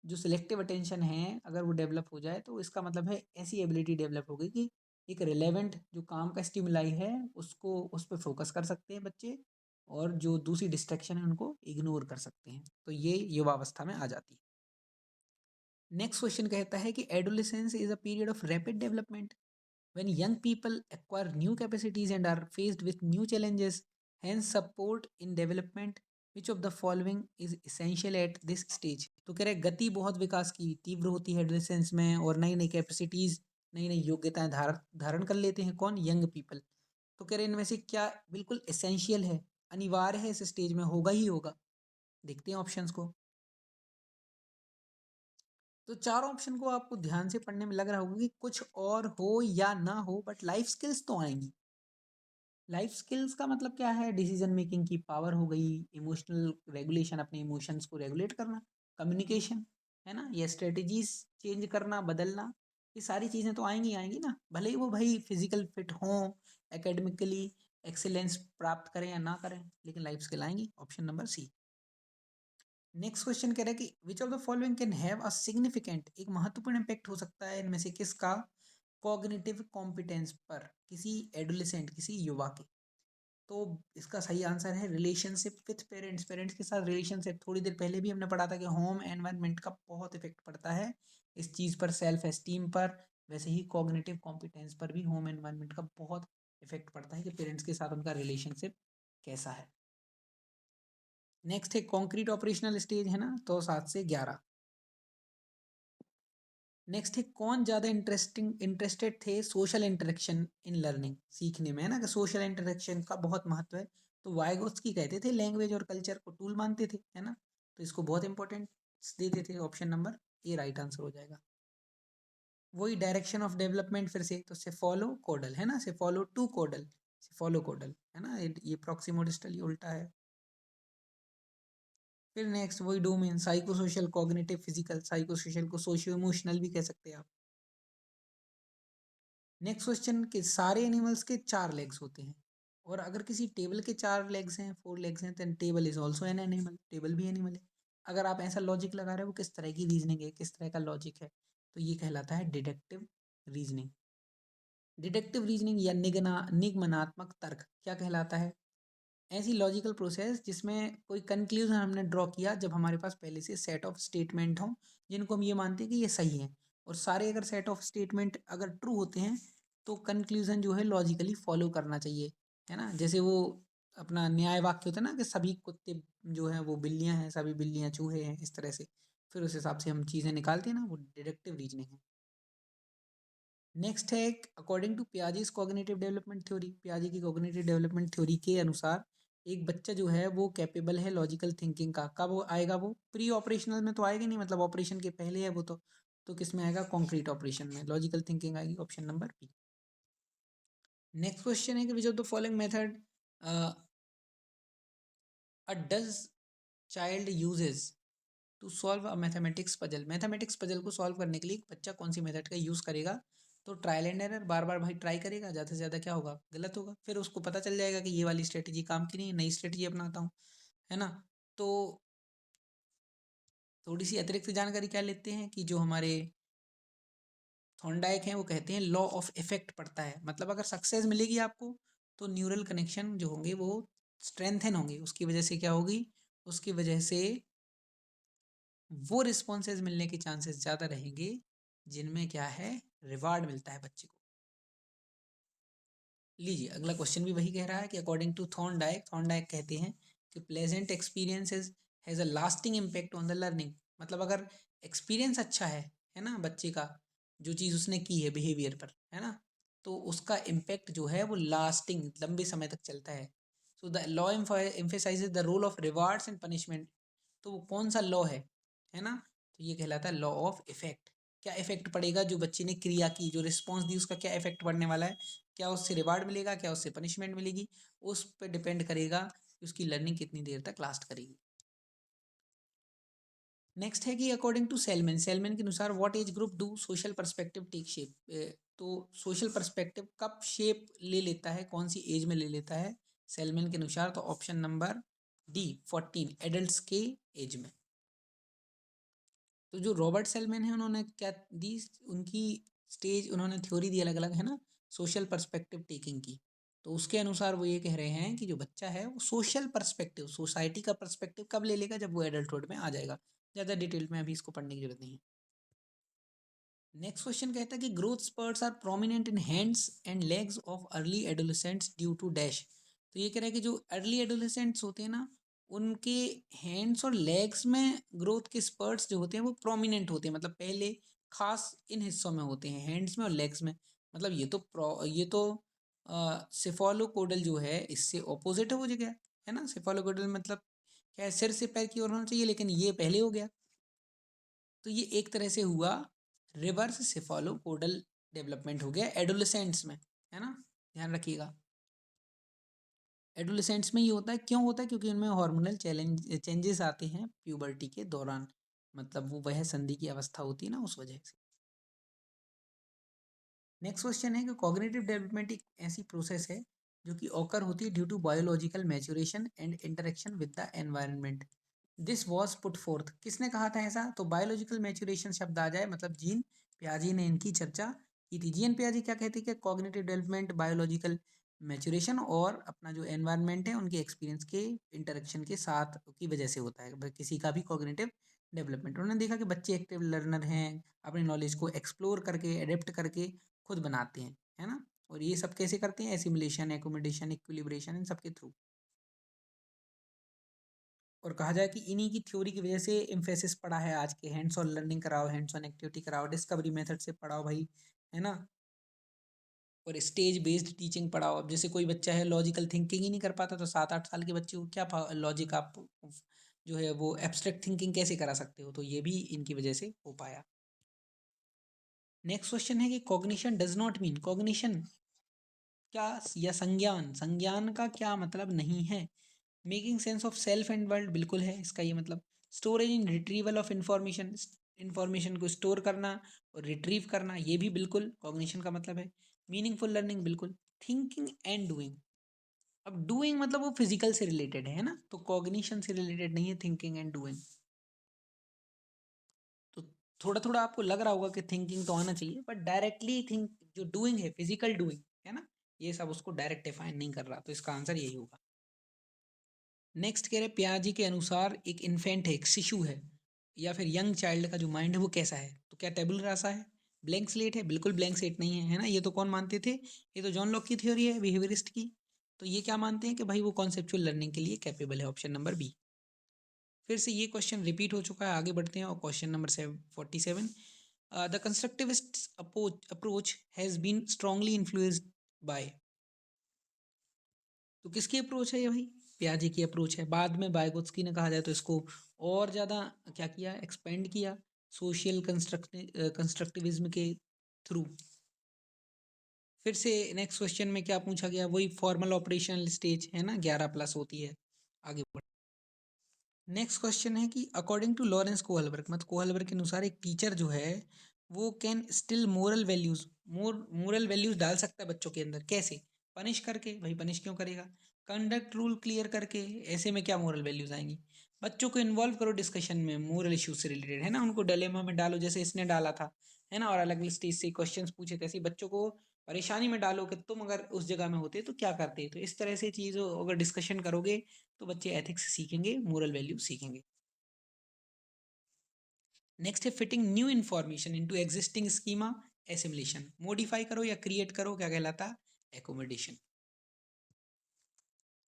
जो सिलेक्टिव अटेंशन है अगर वो डेवलप हो जाए तो इसका मतलब है ऐसी एबिलिटी डेवलप हो गई कि एक रिलेवेंट जो काम का स्टिमुलाई है उसको उस पर फोकस कर सकते हैं बच्चे, और जो दूसरी डिस्ट्रैक्शन है उनको इग्नोर कर सकते हैं। तो ये युवावस्था में आ जाती है। नेक्स्ट क्वेश्चन कहता है कि adolescence is a period of rapid development when young people acquire new capacities and are faced with new challenges, hence support in development, which of the following is essential at this stage। तो कह रहे गति बहुत विकास की तीव्र होती है adolescence में, और नई नई कैपेसिटीज, नई नई योग्यताएं धारण कर लेते हैं कौन? Young people. तो कह रहे इनमें से क्या बिल्कुल एसेंशियल है, अनिवार्य है, इस स्टेज में होगा ही होगा? देखते हैं ऑप्शंस को। तो चार ऑप्शन को आपको ध्यान से पढ़ने में लग रहा होगा कि कुछ और हो या ना हो, बट लाइफ स्किल्स तो आएंगी। लाइफ स्किल्स का मतलब क्या है? डिसीजन मेकिंग की पावर हो गई, इमोशनल रेगुलेशन, अपने इमोशंस को रेगुलेट करना, कम्युनिकेशन, है ना, ये स्ट्रेटजीज चेंज करना, बदलना, ये सारी चीज़ें तो आएंगी आएंगी ना। भले ही वो भाई फिजिकल फिट हों, एकेडमिकली एक्सीलेंस प्राप्त करें या ना करें, लेकिन लाइफ स्किल आएंगी। Option number C. Next question कह रहा है कि which of the following can have a significant, एक महत्वपूर्ण इम्पैक्ट हो सकता है इनमें से किसका? कॉग्निटिव कॉम्पिटेंस पर, किसी एडोलेसेंट, किसी युवा के। तो इसका सही आंसर है रिलेशनशिप विथ पेरेंट्स। पेरेंट्स के साथ रिलेशनशिप, थोड़ी देर पहले भी हमने पढ़ा था कि होम एनवायरनमेंट का बहुत इफेक्ट पड़ता है इस चीज़ पर, सेल्फ एस्टीम पर। वैसे ही कॉग्निटिव कॉम्पिटेंस पर भी होम एनवायरनमेंट का बहुत इफेक्ट पड़ता है कि पेरेंट्स के साथ उनका रिलेशनशिप कैसा है। नेक्स्ट है कॉन्क्रीट ऑपरेशनल स्टेज, है ना, तो 7 से 11। नेक्स्ट है कौन ज़्यादा इंटरेस्टेड थे सोशल इंटरेक्शन इन लर्निंग, सीखने में, है ना, कि सोशल इंटरेक्शन का बहुत महत्व है। तो वाइगोत्स्की कहते थे लैंग्वेज और कल्चर को टूल मानते थे, है ना, तो इसको बहुत इंपॉर्टेंट देते थे। Option number A right answer हो जाएगा। वही डायरेक्शन ऑफ डेवलपमेंट फिर से, तो सेफोलो कोडल, है ना, सेफोलो टू कोडल, सेफोलो कोडल, है ना, ये प्रॉक्सिमो डिस्टल, ये उल्टा है। फिर नेक्स्ट वही domain, psycho social, cognitive, physical. Psycho social को सोशियो इमोशनल भी कह सकते हैं आप। नेक्स्ट क्वेश्चन के सारे एनिमल्स के 4 लेग्स होते हैं, और अगर किसी टेबल के 4 लेग्स हैं, 4 लेग्स हैं, तो table is also an animal, table भी एनिमल है। अगर आप ऐसा लॉजिक लगा रहे हो, किस तरह की रीजनिंग है, किस तरह का लॉजिक है, तो ये कहलाता है डिडक्टिव रीजनिंग। डिडक्टिव रीजनिंग या निगमनात्मक तर्क क्या कहलाता है? ऐसी लॉजिकल प्रोसेस जिसमें कोई कंक्लूजन हमने ड्रॉ किया जब हमारे पास पहले से सेट ऑफ स्टेटमेंट हों जिनको हम ये मानते हैं कि ये सही है, और सारे अगर सेट ऑफ स्टेटमेंट अगर ट्रू होते हैं तो कंक्लूजन जो है लॉजिकली फॉलो करना चाहिए, है ना। जैसे वो अपना न्याय वाक्य होता है ना कि सभी कुत्ते जो हैं वो बिल्लियां हैं, सभी बिल्लियां चूहे हैं, इस तरह से फिर उस हिसाब से हम चीज़ें निकालते हैं ना, वो डिडक्टिव रीजनिंग है। नेक्स्ट है according to Piaget's cognitive development theory. पियाजी की कॉग्निटिव डेवलपमेंट थ्योरी के अनुसार एक बच्चा जो है वो कैपेबल है लॉजिकल थिंकिंग का। कब वो आएगा? वो प्री ऑपरेशनल में तो आएगा नहीं, मतलब ऑपरेशन के पहले है वो तो किस में आएगा? कॉन्क्रीट ऑपरेशन में लॉजिकल थिंकिंग आएगी। Option number B. Next question है कि which of the following method a does child uses to solve a mathematics puzzle. Mathematics puzzle को सॉल्व करने के लिए एक बच्चा कौन सी मेथड का यूज़ करेगा? तो ट्रायल एंड एरर, बार बार भाई ट्राई करेगा, ज़्यादा से ज़्यादा क्या होगा? गलत होगा। फिर उसको पता चल जाएगा कि ये वाली स्ट्रेटेजी काम की नहीं है, नई स्ट्रेटेजी अपनाता हूँ, है ना। तो थोड़ी सी अतिरिक्त जानकारी क्या लेते हैं कि जो हमारे थॉर्नडाइक हैं वो कहते हैं लॉ ऑफ इफेक्ट पड़ता है। मतलब अगर सक्सेस मिलेगी आपको तो न्यूरल कनेक्शन जो होंगे वो स्ट्रेंथन होंगे, उसकी वजह से क्या होगी? उसकी वजह से वो रिस्पॉन्सेज मिलने के चांसेस ज़्यादा रहेंगे जिनमें क्या है, रिवार्ड मिलता है बच्चे को। लीजिए अगला क्वेश्चन भी वही कह रहा है कि अकॉर्डिंग टू थॉर्नडाइक कहते हैं कि pleasant experiences has a lasting impact on the learning. मतलब अगर एक्सपीरियंस अच्छा है ना बच्चे का, जो चीज़ उसने की है बिहेवियर पर, है ना, तो उसका इम्पैक्ट जो है वो लास्टिंग लंबे समय तक चलता है। तो the law emphasises the role of rewards and punishment. तो वो कौन सा लॉ है ना? तो ये कहलाता है लॉ ऑफ इफेक्ट। क्या इफेक्ट पड़ेगा, जो बच्चे ने क्रिया की, जो रिस्पॉन्स दी, उसका क्या इफेक्ट पड़ने वाला है, क्या उससे रिवार्ड मिलेगा, क्या उससे पनिशमेंट मिलेगी, उस पर डिपेंड करेगा कि उसकी लर्निंग कितनी देर तक लास्ट करेगी। नेक्स्ट है कि अकॉर्डिंग टू सेलमैन के अनुसार what age group do social perspective take shape. तो सोशल पर्सपेक्टिव कब शेप ले लेता है, कौन सी एज में ले लेता है सेलमैन के अनुसार? तो ऑप्शन नंबर डी 14, एडल्ट्स के एज में। तो जो रॉबर्ट सेलमैन है, उन्होंने क्या दी, उनकी स्टेज, उन्होंने थ्योरी दी अलग अलग है ना, सोशल पर्सपेक्टिव टेकिंग की। तो उसके अनुसार वो ये कह रहे हैं कि जो बच्चा है वो सोशल पर्सपेक्टिव, सोसाइटी का पर्सपेक्टिव कब ले लेगा, जब वो एडल्टहुड में आ जाएगा। ज़्यादा डिटेल में अभी इसको पढ़ने की जरूरत नहीं है। नेक्स्ट क्वेश्चन कहता है कि growth spurts are prominent in hands and legs of early adolescents due to dash. तो ये कह रहा है कि जो अर्ली एडोलेसेंट्स होते हैं ना, उनके हैंड्स और लेग्स में ग्रोथ के स्पर्ट्स जो होते हैं वो प्रोमिनेंट होते हैं, मतलब पहले खास इन हिस्सों में होते हैं, हैंड्स में और लेग्स में। मतलब ये तो सिफोलोकोडल जो है इससे ऑपोजिट हो गया है ना। सिफोलोकोडल मतलब क्या है, सिर से पैर की ओर होना चाहिए, लेकिन ये पहले हो गया। तो ये एक तरह से हुआ रिवर्स सेफालोपोडल डेवलपमेंट हो गया एडोलेसेंट्स में, है ना, ध्यान रखिएगा। एडोलेसेंट्स में ये होता है, क्यों होता है? क्योंकि उनमें हार्मोनल चेंजेस आते हैं प्यूबर्टी के दौरान, मतलब वो वह संधि की अवस्था होती है ना, उस वजह से। नेक्स्ट क्वेश्चन है कि कॉग्निटिव डेवलपमेंट एक ऐसी प्रोसेस है जो कि ऑकर होती है due to biological maturation and interaction with the environment. This was put forth, किसने कहा था ऐसा? तो बायोलॉजिकल मैच्योरेशन शब्द आ जाए मतलब जीन पियाजी ने इनकी चर्चा की थी। जीन पियाजी क्या कहते हैं कि कॉग्निटिव डेवलपमेंट बायोलॉजिकल मैच्योरेशन और अपना जो एनवायरनमेंट है उनके एक्सपीरियंस के इंटरेक्शन के साथ की वजह से होता है किसी का भी कॉग्निटिव डेवलपमेंट। उन्होंने देखा कि बच्चे एक्टिव लर्नर हैं, अपनी नॉलेज को एक्सप्लोर करके अडेप्ट करके खुद बनाते हैं, है ना। और ये सब कैसे करते हैं? एसिमुलेशन, एकोमोडेशन, इक्विलिब्रेशन, इन सबके थ्रू। और कहा जाए कि इन्हीं की थ्योरी की वजह से इम्फेसिस पड़ा है आज के, हैंड्स ऑन लर्निंग कराओ, हैंड्स ऑन एक्टिविटी कराओ, डिस्कवरी मेथड से पढ़ाओ भाई, है ना। और स्टेज बेस्ड टीचिंग पढ़ाओ। अब जैसे कोई बच्चा है लॉजिकल थिंकिंग ही नहीं कर पाता, तो 7-8 साल के बच्चे को क्या लॉजिक आप जो है वो एब्स्ट्रैक्ट थिंकिंग कैसे करा सकते हो? तो ये भी इनकी वजह से हो पाया। नेक्स्ट क्वेश्चन है कि cognition does not mean, cognition क्या या संज्ञान, संज्ञान का क्या मतलब नहीं है? Making sense of self and world, बिल्कुल है इसका ये मतलब। Storage in retrieval of information, information को स्टोर करना और रिट्रीव करना, ये भी बिल्कुल कॉग्निशन का मतलब है। मीनिंगफुल लर्निंग, बिल्कुल। थिंकिंग एंड डूइंग, अब डूइंग मतलब वो फिजिकल से रिलेटेड है ना, तो कॉग्निशन से रिलेटेड नहीं है थिंकिंग एंड डूइंग। तो थोड़ा थोड़ा आपको लग रहा होगा कि थिंकिंग तो आना चाहिए, बट डायरेक्टली थिंक, जो डूइंग है फिजिकल डूइंग है ना, ये सब उसको डायरेक्ट डिफाइन नहीं कर रहा, तो इसका आंसर यही होगा। नेक्स्ट कह रहे पियाजी के अनुसार एक इन्फेंट है, एक शिशु है या फिर यंग चाइल्ड का जो माइंड है वो कैसा है? तो क्या टेबुलर रासा है, ब्लैंक स्लेट है? बिल्कुल ब्लैंक स्लेट नहीं है, है ना। ये तो कौन मानते थे? ये तो जॉन लॉक की थ्योरी है बिहेवियरिस्ट की। तो ये क्या मानते हैं कि भाई वो कॉन्सेप्चुअल लर्निंग के लिए कैपेबल है, ऑप्शन नंबर बी। फिर से ये क्वेश्चन रिपीट हो चुका है, आगे बढ़ते हैं। और question number 47, the constructivist approach has been strongly influenced by. तो किसकी अप्रोच है ये भाई? पियाजे की अप्रोच है। बाद में बायगोत्स्की ने कहा जाए तो इसको और ज़्यादा क्या किया, एक्सपेंड किया सोशल कंस्ट्रक्टिविज्म के थ्रू। फिर से नेक्स्ट क्वेश्चन में क्या पूछा गया, वही फॉर्मल ऑपरेशनल स्टेज है ना, 11+ होती है। आगे बढ़, नेक्स्ट क्वेश्चन है कि अकॉर्डिंग टू लॉरेंस कोहलबर्ग, मतलब कोहलबर्ग के अनुसार एक टीचर जो है वो कैन स्टिल मोरल वैल्यूज डाल सकता है बच्चों के अंदर, कैसे? पनिश करके, भाई पनिश क्यों करेगा? कंडक्ट रूल क्लियर करके, ऐसे में क्या मोरल वैल्यूज आएंगी? बच्चों को इन्वॉल्व करो डिस्कशन में मोरल इश्यूज से रिलेटेड, है ना, उनको डिलेमा में डालो जैसे इसने डाला था, है ना, और अलग अलग स्टेज से क्वेश्चंस पूछे थे, ऐसे ही बच्चों को परेशानी में डालो कि तुम अगर उस जगह में होते तो क्या करते। तो इस तरह से चीज़ों अगर डिस्कशन करोगे तो बच्चे एथिक्स सीखेंगे, मोरल वैल्यू सीखेंगे। नेक्स्ट है fitting new information into existing schema, assimilation. Modify करो या क्रिएट करो, क्या कहलाता? एकोमोडेशन।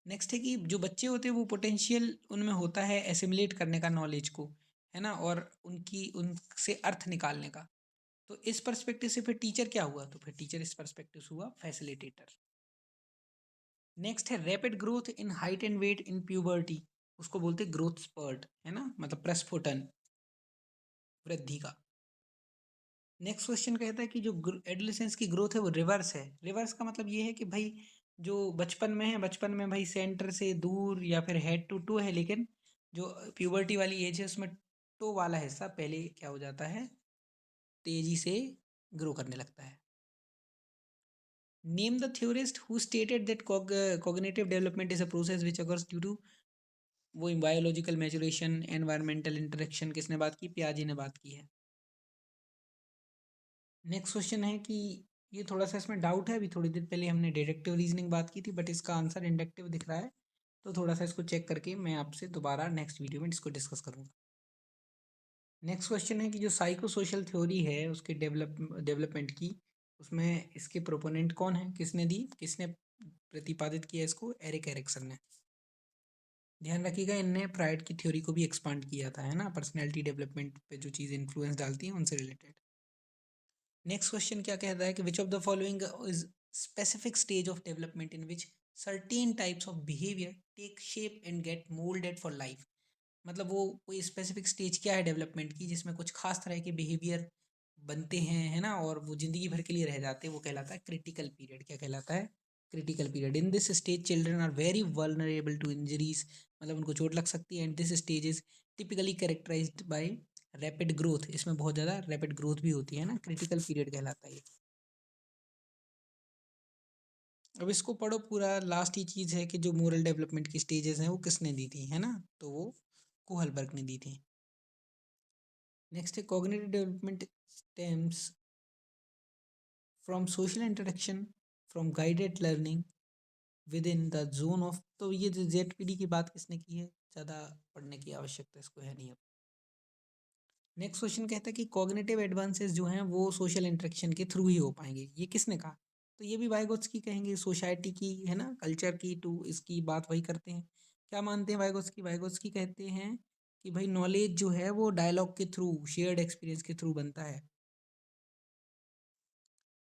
नेक्स्ट है कि जो बच्चे होते हैं वो पोटेंशियल उनमें होता है एसिमुलेट करने का नॉलेज को, है ना, और उनसे अर्थ निकालने का। तो इस पर्सपेक्टिव से फिर टीचर क्या हुआ? तो फिर टीचर इस पर्सपेक्टिव से हुआ फैसिलिटेटर। नेक्स्ट है rapid growth in height and weight in puberty, उसको बोलते हैं ग्रोथ स्पर्ट, है ना, मतलब प्रस्फुटन, वृद्धि का। नेक्स्ट क्वेश्चन कहता है कि जो एडोलेसेंस की ग्रोथ है वो रिवर्स है। रिवर्स का मतलब ये है कि भाई जो बचपन में है, बचपन में भाई सेंटर से दूर या फिर हेड टू टो है, लेकिन जो प्यूबर्टी वाली एज है उसमें टो वाला हिस्सा पहले क्या हो जाता है, तेजी से ग्रो करने लगता है। Name the theorist who stated that cognitive development is a process which occurs due to, वो बायोलॉजिकल मैचुरेशन, एनवायरमेंटल इंटरेक्शन, किसने बात की, पियाजे ने बात की है। नेक्स्ट क्वेश्चन है कि ये थोड़ा सा इसमें डाउट है, अभी थोड़ी देर पहले हमने डिडक्टिव रीजनिंग बात की थी बट इसका आंसर इंडक्टिव दिख रहा है, तो थोड़ा सा इसको चेक करके मैं आपसे दोबारा नेक्स्ट वीडियो में इसको डिस्कस करूँगा। नेक्स्ट क्वेश्चन है कि जो साइको सोशल थ्योरी है उसके डेवलपमेंट की, उसमें इसके प्रोपोनेंट कौन है, किसने दी, किसने प्रतिपादित किया इसको, एरिक एरिक्सन ने। ध्यान रखिएगा इनने प्राइड की थ्योरी को भी एक्सपांड किया था, है ना, पर्सनैलिटी डेवलपमेंट पे जो चीज़ इन्फ्लुएंस डालती हैं उनसे रिलेटेड। नेक्स्ट क्वेश्चन क्या कहता है कि which of the following is specific stage of development in which certain types of behaviour take shape and get moulded for life, मतलब वो कोई स्पेसिफिक स्टेज क्या है डेवलपमेंट की जिसमें कुछ खास तरह के बिहेवियर बनते हैं, है ना, और वो जिंदगी भर के लिए रह जाते हैं, वो कहलाता है क्रिटिकल पीरियड। क्या कहलाता है, critical period. In this stage children are very vulnerable to injuries, मतलब उनको चोट लग सकती है। And this stage is typically characterised by rapid growth, इसमें बहुत ज़्यादा रैपिड ग्रोथ भी होती है ना, क्रिटिकल पीरियड कहलाता है ये। अब इसको पढ़ो पूरा, लास्ट ही चीज़ है कि जो मोरल डेवलपमेंट की स्टेजेस हैं वो किसने दी थी, है ना, तो वो कोहलबर्ग ने दी थी। नेक्स्ट है cognitive development stems from social interaction, from guided learning with in the zone of, तो ये जो ZPD की बात किसने की है, ज़्यादा पढ़ने की आवश्यकता इसको है नहीं अब। नेक्स्ट क्वेश्चन कहता है कि कॉग्निटिव एडवांसेस जो हैं वो सोशल इंटरेक्शन के थ्रू ही हो पाएंगे, ये किसने कहा, तो ये भी वाइगोत्स्की कहेंगे, सोसाइटी की, है ना, कल्चर की, टू इसकी बात वही करते हैं। क्या मानते हैं वाइगोत्स्की, वाइगोत्स्की कहते हैं कि भाई नॉलेज जो है वो डायलॉग के थ्रू, शेयर्ड एक्सपीरियंस के थ्रू बनता है।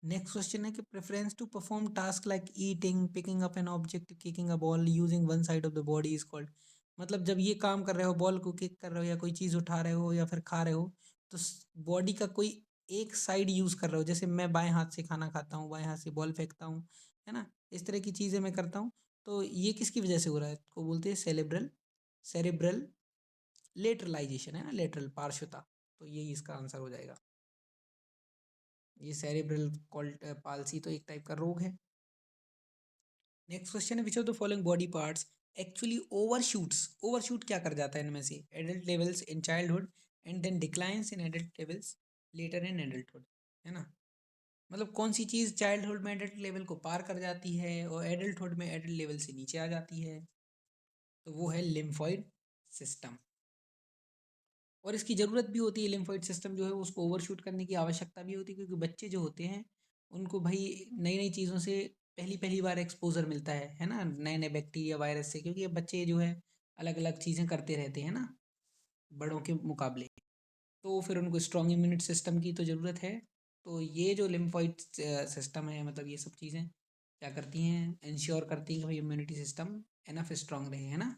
नेक्स्ट क्वेश्चन है कि preference to perform task like eating, picking up an object, kicking a ball using one side of the body is called, मतलब जब ये काम कर रहे हो, बॉल को किक कर रहे हो या कोई चीज़ उठा रहे हो या फिर खा रहे हो, तो बॉडी का कोई एक साइड यूज़ कर रहे हो, जैसे मैं बाएं हाथ से खाना खाता हूँ, बाएं हाथ से बॉल फेंकता हूँ, है ना, इस तरह की चीज़ें मैं करता हूँ। तो ये किसकी वजह से हो रहा है, को बोलते हैं सेरेब्रल, सेरेब्रल लेटरलाइजेशन, है ना, लेटरल पार्श्वता, तो यही इसका आंसर हो जाएगा। ये सेरेब्रल पाल्सी तो एक टाइप का रोग है। नेक्स्ट क्वेश्चन है which of the following body parts actually overshoots, overshoot क्या कर जाता है इनमें से, adult levels in childhood and then declines in adult levels later in adulthood, है ना, मतलब कौन सी चीज़ चाइल्डहुड में एडल्ट लेवल को पार कर जाती है और एडल्टहुड में एडल्ट लेवल से नीचे आ जाती है, तो वो है लिम्फॉइड सिस्टम। और इसकी ज़रूरत भी होती है, लिम्फोइड सिस्टम जो है उसको ओवरशूट करने की आवश्यकता भी होती है, क्योंकि बच्चे जो होते हैं उनको भाई नई नई चीज़ों से पहली पहली बार एक्सपोजर मिलता है ना, नए नए बैक्टीरिया वायरस से, क्योंकि अब बच्चे जो है अलग अलग चीज़ें करते रहते हैं ना बड़ों के मुकाबले, तो फिर उनको स्ट्रॉन्ग इम्यूनिटी सिस्टम की तो ज़रूरत है। तो ये जो लिम्फोइड सिस्टम है, मतलब ये सब चीज़ें क्या करती हैं, इंश्योर करती हैं कि भाई इम्यूनिटी सिस्टम एनफ स्ट्रॉन्ग रहे, है ना।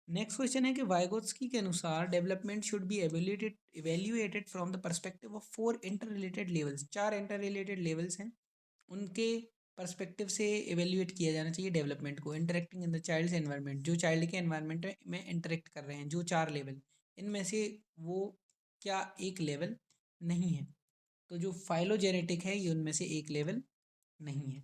नेक्स्ट क्वेश्चन है कि वाइगोत्स्की के अनुसार development should be evaluated from the perspective of 4 inter related levels, 4 inter related levels हैं, उनके पर्सपेक्टिव से इवेल्युएट किया जाना चाहिए डेवलपमेंट को। Interacting in the child's environment, जो चाइल्ड के एनवायरनमेंट में इंटरेक्ट कर रहे हैं, जो 4 लेवल, इनमें से वो क्या एक लेवल नहीं है, तो जो फाइलोजेनेटिक है ये उनमें से एक लेवल नहीं है।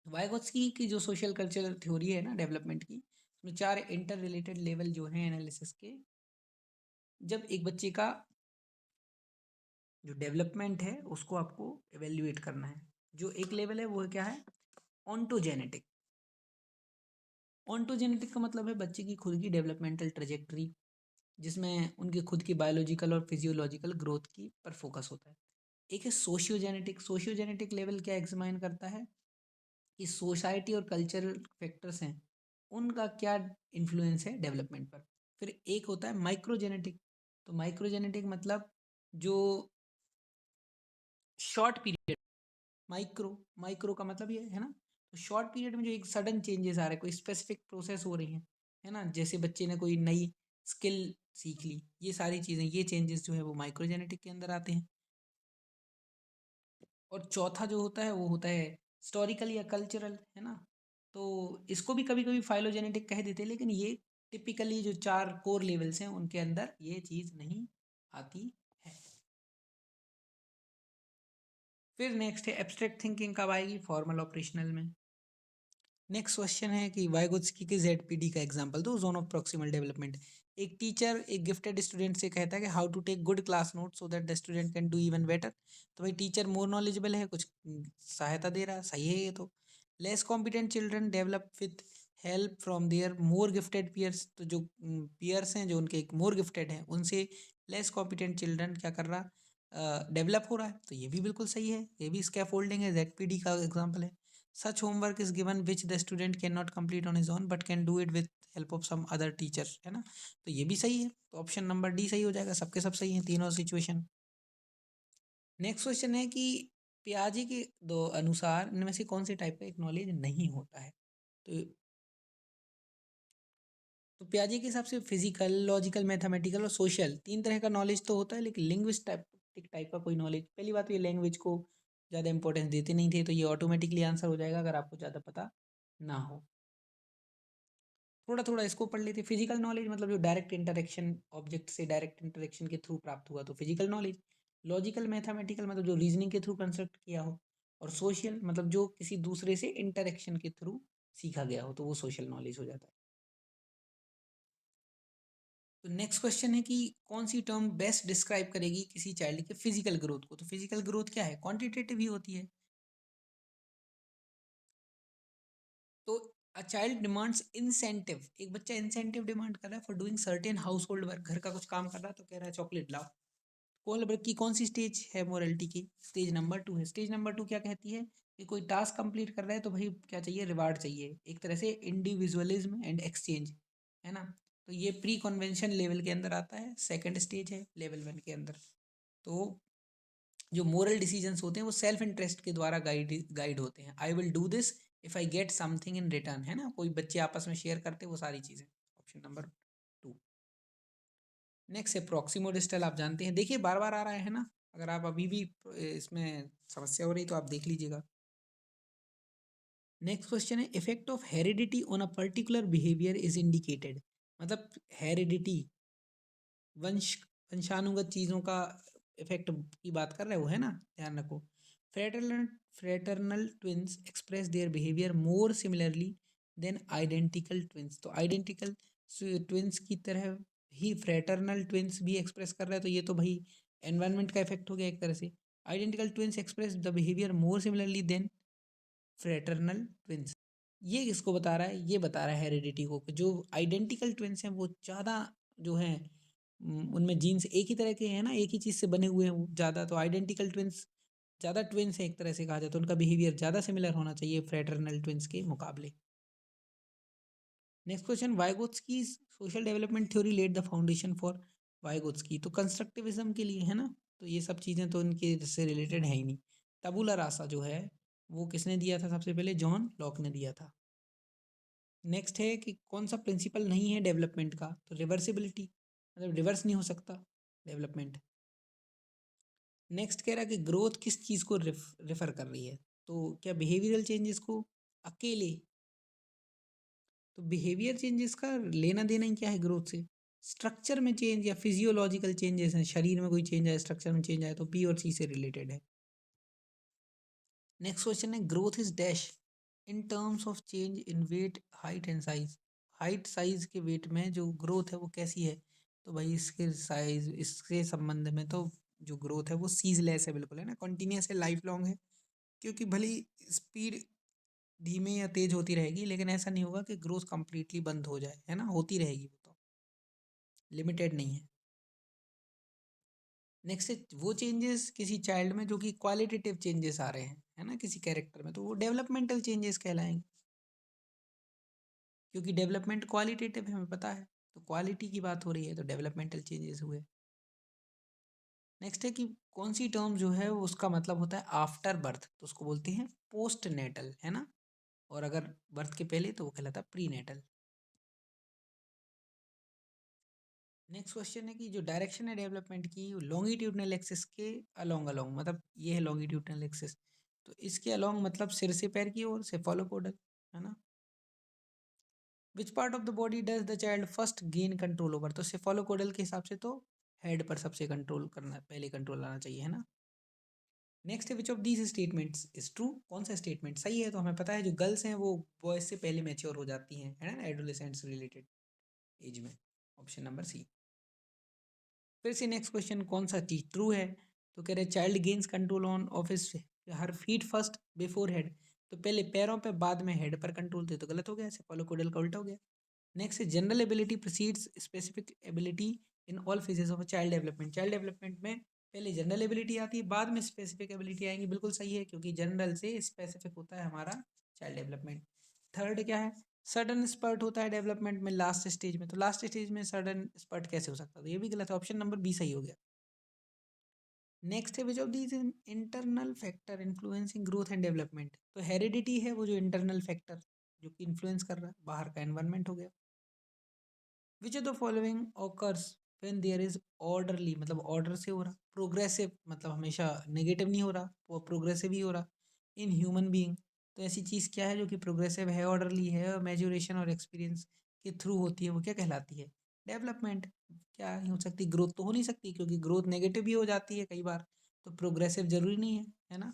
वाइगोत्स्की की जो सोशल कल्चरल थ्योरी है ना डेवलपमेंट की, उसमें 4 इंटर रिलेटेड लेवल जो हैं एनालिसिस के, जब एक बच्चे का जो डेवलपमेंट है उसको आपको एवेल्युएट करना है, जो एक लेवल है वो क्या है, ऑन्टोजेनेटिक। ऑन्टोजेनेटिक का मतलब है बच्चे की खुद की डेवलपमेंटल ट्रेजेक्टरी, जिसमें उनकी खुद की बायोलॉजिकल और फिजियोलॉजिकल ग्रोथ की पर फोकस होता है। एक है सोशियोजेनेटिक, सोशियोजेनेटिक लेवल क्या एग्जामाइन करता है कि सोसाइटी और कल्चरल फैक्टर्स हैं उनका क्या इन्फ्लुएंस है डेवलपमेंट पर। फिर एक होता है माइक्रोजेनेटिक, तो माइक्रोजेनेटिक मतलब जो शॉर्ट पीरियड, माइक्रो, माइक्रो का मतलब ये है ना, तो शॉर्ट पीरियड में जो एक सडन चेंजेस आ रहे हैं, कोई स्पेसिफिक प्रोसेस हो रही हैं, है ना, जैसे बच्चे ने कोई नई स्किल सीख ली, ये सारी चीज़ें, ये चेंजेस जो है वो माइक्रोजेनेटिक के अंदर आते हैं। और चौथा जो होता है वो होता है हिस्टोरिकल या कल्चरल, है ना। तो इसको भी कभी कभी फाइलोजेनेटिक कह देते हैं, लेकिन ये टिपिकली जो 4 कोर लेवल्स हैं उनके अंदर ये चीज़ नहीं आती है। फिर नेक्स्ट है एब्स्ट्रैक्ट थिंकिंग कब आएगी, फॉर्मल ऑपरेशनल में। नेक्स्ट क्वेश्चन है कि वाइगोत्स्की के जेडपीडी का एग्जांपल दो, जोन ऑफ प्रॉक्सिमल डेवलपमेंट। एक टीचर एक गिफ्टेड स्टूडेंट से कहता है कि how to take good class note so that the student can do even better. तो भाई टीचर मोर नॉलेजेबल है, कुछ सहायता दे रहा है, सही है ये तो। Less competent children develop with help from their more gifted peers. तो जो पियर्स हैं, जो उनके मोर गिफ्टेड हैं, उनसे लेस कॉम्पिटेंट चिल्ड्रन क्या कर रहा, डेवलप हो रहा है। तो ये भी बिल्कुल सही है, ये भी स्कैफोल्डिंग है, जेडपीडी का एग्जाम्पल है। Such homework is given which the student cannot complete on his own but can do it with help of some other teacher, है ना। तो ये भी सही है, तो ऑप्शन नंबर डी सही हो जाएगा, सबके सब सही हैं तीनों सिचुएशन। नेक्स्ट क्वेश्चन है कि पियाजे के दो अनुसार इनमें से कौन से टाइप का एक नॉलेज नहीं होता है। तो तो पियाजे के हिसाब से फिजिकल, लॉजिकल, मैथमेटिकल और सोशल 3 तरह का नॉलेज तो होता है, लेकिन लिंग्विस्ट टाइप का कोई नॉलेज, पहली बात तो ये लैंग्वेज को ज़्यादा इंपॉर्टेंस देते नहीं थे, तो ये ऑटोमेटिकली आंसर हो जाएगा अगर आपको ज़्यादा पता ना हो। थोड़ा थोड़ा इसको पढ़ लेते। फिजिकल नॉलेज मतलब जो डायरेक्ट इंटरेक्शन, ऑब्जेक्ट से डायरेक्ट इंटरेक्शन के थ्रू प्राप्त हुआ, तो फिजिकल नॉलेज। लॉजिकल मैथमेटिकल मतलब जो रीजनिंग के थ्रू कंस्ट्रक्ट किया हो। और सोशल मतलब जो किसी दूसरे से इंटरेक्शन के थ्रू सीखा गया हो, तो वो सोशल नॉलेज हो जाता है। तो नेक्स्ट क्वेश्चन है कि कौन सी टर्म बेस्ट डिस्क्राइब करेगी किसी चाइल्ड के फिजिकल ग्रोथ को। तो फिजिकल ग्रोथ क्या है, क्वांटिटेटिव ही होती है। तो अ चाइल्ड डिमांड्स इंसेंटिव, एक बच्चा इंसेंटिव डिमांड कर रहा है for doing certain house hold work, घर का कुछ काम कर रहा है तो कह रहा है चॉकलेट लाओ। कोल ब्रेक की कौन सी स्टेज है मोरालिटी की, स्टेज नंबर 2 है। स्टेज नंबर 2 क्या कहती है कि कोई टास्क कंप्लीट कर रहा है तो भाई क्या चाहिए, रिवार्ड चाहिए, एक तरह से इंडिविजुअलिज्म एंड एक्सचेंज, है ना। तो ये प्री कन्वेंशन लेवल के अंदर आता है, सेकंड स्टेज है लेवल 1 के अंदर। तो जो मोरल डिसीजंस होते हैं वो सेल्फ इंटरेस्ट के द्वारा गाइड होते हैं। I will do this if I get something in return, है ना, कोई बच्चे आपस में शेयर करते वो सारी चीज़ें। Option number 2। नेक्स्ट है प्रॉक्सिमो डिस्टल, आप जानते हैं, देखिए बार बार आ रहा है ना, अगर आप अभी भी इसमें समस्या हो रही तो आप देख लीजिएगा। नेक्स्ट क्वेश्चन है effect of heredity on a particular behaviour is indicated. मतलब हेरिडिटी, वंश वंशानुगत चीज़ों का इफेक्ट की बात कर रहे हो, है ना, ध्यान रखो। Fraternal fraternal twins express their behaviour more similarly than identical twins. तो आइडेंटिकल ट्विंस की तरह ही फ्रेटर्नल ट्विंस भी एक्सप्रेस कर रहा है, तो ये तो भाई एनवायरनमेंट का इफेक्ट हो गया एक तरह से। Identical twins express the behaviour more similarly than fraternal twins. ये किसको बता रहा है, ये बता रहा है हेरिडिटी को, कि जो आइडेंटिकल ट्विंस हैं वो ज़्यादा जो हैं, उनमें जीन्स एक ही तरह के हैं ना, एक ही चीज़ से बने हुए हैं वो ज़्यादा, तो आइडेंटिकल ट्विंस ज़्यादा ट्विंस हैं एक तरह से कहा जाए, तो उनका बिहेवियर ज़्यादा सिमिलर होना चाहिए फ्रेटर्नल ट्विंस के मुकाबले। Next question, Vygotsky social development theory led the foundation for Vygotsky. तो कंस्ट्रक्टिविज्म के लिए, है ना, तो ये सब चीज़ें तो इनके से रिलेटेड है ही नहीं। तबुला रासा जो है वो किसने दिया था, सबसे पहले जॉन लॉक ने दिया था। नेक्स्ट है कि कौन सा प्रिंसिपल नहीं है डेवलपमेंट का, तो रिवर्सिबिलिटी, मतलब रिवर्स नहीं हो सकता डेवलपमेंट। नेक्स्ट कह रहा है कि ग्रोथ किस चीज़ को रेफर कर रही है, तो क्या बिहेवियरल चेंजेस को अकेले। तो बिहेवियर चेंजेस का लेना देना ही क्या है ग्रोथ से, स्ट्रक्चर में चेंज या फिजियोलॉजिकल चेंजेस हैं, शरीर में कोई चेंज आए, स्ट्रक्चर में चेंज आए, तो बी और सी से रिलेटेड है। नेक्स्ट क्वेश्चन है growth is dash in terms of change in weight, height and size. Height size के वेट में जो ग्रोथ है वो कैसी है, तो भाई इसके साइज, इसके संबंध में तो जो ग्रोथ है वो सीजलेस है, बिल्कुल, है ना, कंटिन्यूस है, लाइफ लॉन्ग है। क्योंकि भली स्पीड धीमे या तेज होती रहेगी, लेकिन ऐसा नहीं होगा कि ग्रोथ कंप्लीटली बंद हो जाए, है ना, होती रहेगी, वो तो लिमिटेड नहीं है। नेक्स्ट है वो चेंजेस किसी चाइल्ड में जो कि क्वालिटेटिव चेंजेस आ रहे हैं, है ना, किसी कैरेक्टर में, तो वो डेवलपमेंटल चेंजेस कहलाएंगे, क्योंकि डेवलपमेंट क्वालिटेटिव है, हमें पता है, तो क्वालिटी की बात हो रही है तो डेवलपमेंटल चेंजेस हुए। नेक्स्ट है कि कौन सी टर्म जो है वो उसका मतलब होता है आफ्टर बर्थ, तो उसको बोलते हैं पोस्ट नेटल, है ना। और अगर बर्थ के पहले तो वो कहलाता प्री नेटल। नेक्स्ट क्वेश्चन है कि जो डायरेक्शन है डेवलपमेंट की लॉन्गिट्यूडनल एक्सिस के अलोंग अलोंग, मतलब ये है लॉन्गिट्यूडनल एक्सिस, तो इसके अलोंग मतलब सिर से पैर की ओर सेफालोपोडल, है ना। Which part of the body does the child first gain control over, तो सेफालोपोडल के हिसाब से तो हेड पर सबसे कंट्रोल करना, पहले कंट्रोल आना चाहिए, है ना। नेक्स्ट है which of these statements is true, कौन सा स्टेटमेंट सही है, तो हमें पता है जो गर्ल्स हैं वो बॉयज से पहले मैच्योर हो जाती हैं, है ना, एडोलेसेंट्स रिलेटेड एज में, ऑप्शन नंबर सी। फिर से नेक्स्ट क्वेश्चन कौन सा चीज ट्रू है, तो कह रहे child gains control on off his her feet first before head, तो पहले पैरों पे बाद में हेड पर कंट्रोल थे, तो गलत हो गया, सेफालोपोडल का उल्टा हो गया। नेक्स्ट है general ability precedes specific ability in all phases of child development, child development में पहले जनरल एबिलिटी आती है बाद में स्पेसिफिक एबिलिटी आएंगी, बिल्कुल सही है, क्योंकि जनरल से स्पेसिफिक होता है हमारा चाइल्ड डेवलपमेंट। थर्ड क्या है, सडन स्पर्ट होता है डेवलपमेंट में लास्ट स्टेज में, तो लास्ट स्टेज में सडन स्पर्ट कैसे हो सकता है, तो ये भी गलत है, ऑप्शन नंबर बी सही हो गया। नेक्स्ट है which of these internal factor influencing growth and development, तो हेरिडिटी है वो जो इंटरनल फैक्टर जो कि इन्फ्लुएंस कर रहा है, बाहर का एनवायरनमेंट हो गया। Which of the following occurs when there is orderly, मतलब ऑर्डर से हो रहा, प्रोग्रेसिव मतलब हमेशा नेगेटिव नहीं हो रहा, वो प्रोग्रेसिव ही हो रहा, इन ह्यूमन बीइंग, तो ऐसी चीज़ क्या है जो कि प्रोग्रेसिव है, ऑर्डरली है और मैच्योरेशन और एक्सपीरियंस के थ्रू होती है, वो क्या कहलाती है, डेवलपमेंट। क्या नहीं हो सकती, ग्रोथ तो हो नहीं सकती, क्योंकि ग्रोथ नेगेटिव भी हो जाती है कई बार, तो प्रोग्रेसिव जरूरी नहीं है ना।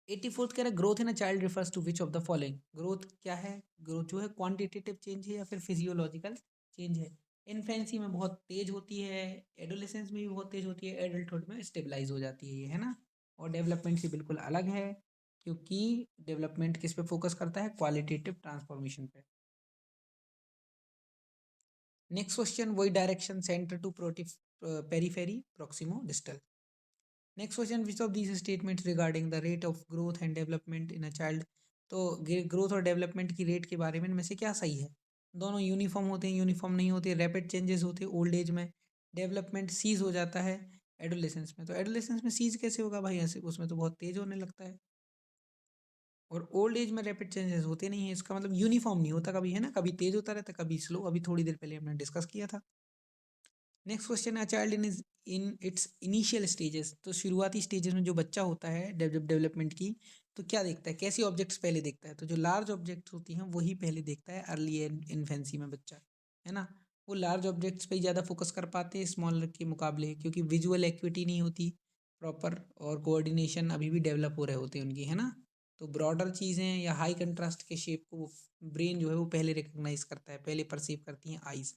84th कह रहा है growth in a child refers to which of the following, growth क्या है, ग्रोथ जो है क्वांटिटेटिव चेंज है या फिर फिजियोलॉजिकल चेंज है। इन्फेंसी में बहुत तेज होती है, एडोलेसेंस में भी बहुत तेज होती है, एडल्टहुड में स्टेबलाइज हो जाती है ये, है ना। और डेवलपमेंट से बिल्कुल अलग है, क्योंकि डेवलपमेंट किस पे फोकस करता है, क्वालिटेटिव ट्रांसफॉर्मेशन पे। नेक्स्ट क्वेश्चन वही direction centre to periphery proximodistal. Next question which of these statements regarding the rate of growth and development in a child, तो ग्रोथ और डेवलपमेंट की रेट के बारे में इनमें से क्या सही है, दोनों यूनिफॉर्म होते हैं, यूनिफॉर्म नहीं होते, रैपिड चेंजेस होते हैं ओल्ड एज में, डेवलपमेंट सीज हो जाता है एडोलेसेंस में, तो एडोलेसेंस में सीज कैसे होगा भाई, ऐसे उसमें तो बहुत तेज होने लगता है, और ओल्ड एज में रैपिड चेंजेस होते नहीं है, इसका मतलब यूनिफॉर्म नहीं होता कभी, है ना, कभी तेज होता रहता कभी स्लो, अभी थोड़ी देर पहले हमने डिस्कस किया था। नेक्स्ट क्वेश्चन है child in its initial stages, तो शुरुआती स्टेजेस में जो बच्चा होता है डेवलपमेंट की, तो क्या देखता है, कैसी ऑब्जेक्ट्स पहले देखता है, तो जो लार्ज ऑब्जेक्ट्स होती हैं वही पहले देखता है अर्ली इन्फेंसी में बच्चा, है ना। वो लार्ज ऑब्जेक्ट्स पे ही ज़्यादा फोकस कर पाते हैं स्मॉलर के मुकाबले, क्योंकि विजुअल एक्विटी नहीं होती प्रॉपर, और कोऑर्डिनेशन अभी भी डेवलप हो रहे होते हैं उनकी, है ना। तो ब्रॉडर चीज़ें या हाई कंट्रास्ट के शेप को ब्रेन जो है वो पहले रिकग्नाइज करता है, पहले परसीव करती हैं आईज।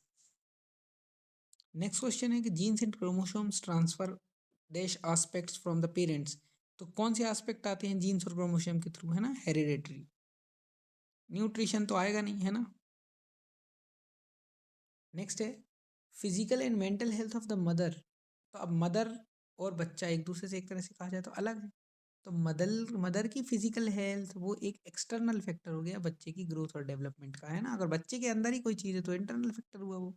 नेक्स्ट क्वेश्चन है कि genes and chromosomes transfer dash aspects from the parents, तो कौन से एस्पेक्ट आते हैं जीन्स और क्रोमोसोम के थ्रू, है ना, हेरिडेटरी, न्यूट्रिशन तो आएगा नहीं, है ना। नेक्स्ट है physical and mental health of the mother, तो अब मदर और बच्चा एक दूसरे से एक तरह से कहा जाए तो अलग है, तो मदर मदर की फिजिकल हेल्थ वो एक एक्सटर्नल फैक्टर हो गया बच्चे की ग्रोथ और डेवलपमेंट का, है ना, अगर बच्चे के अंदर ही कोई चीज़ है तो इंटरनल फैक्टर हुआ वो।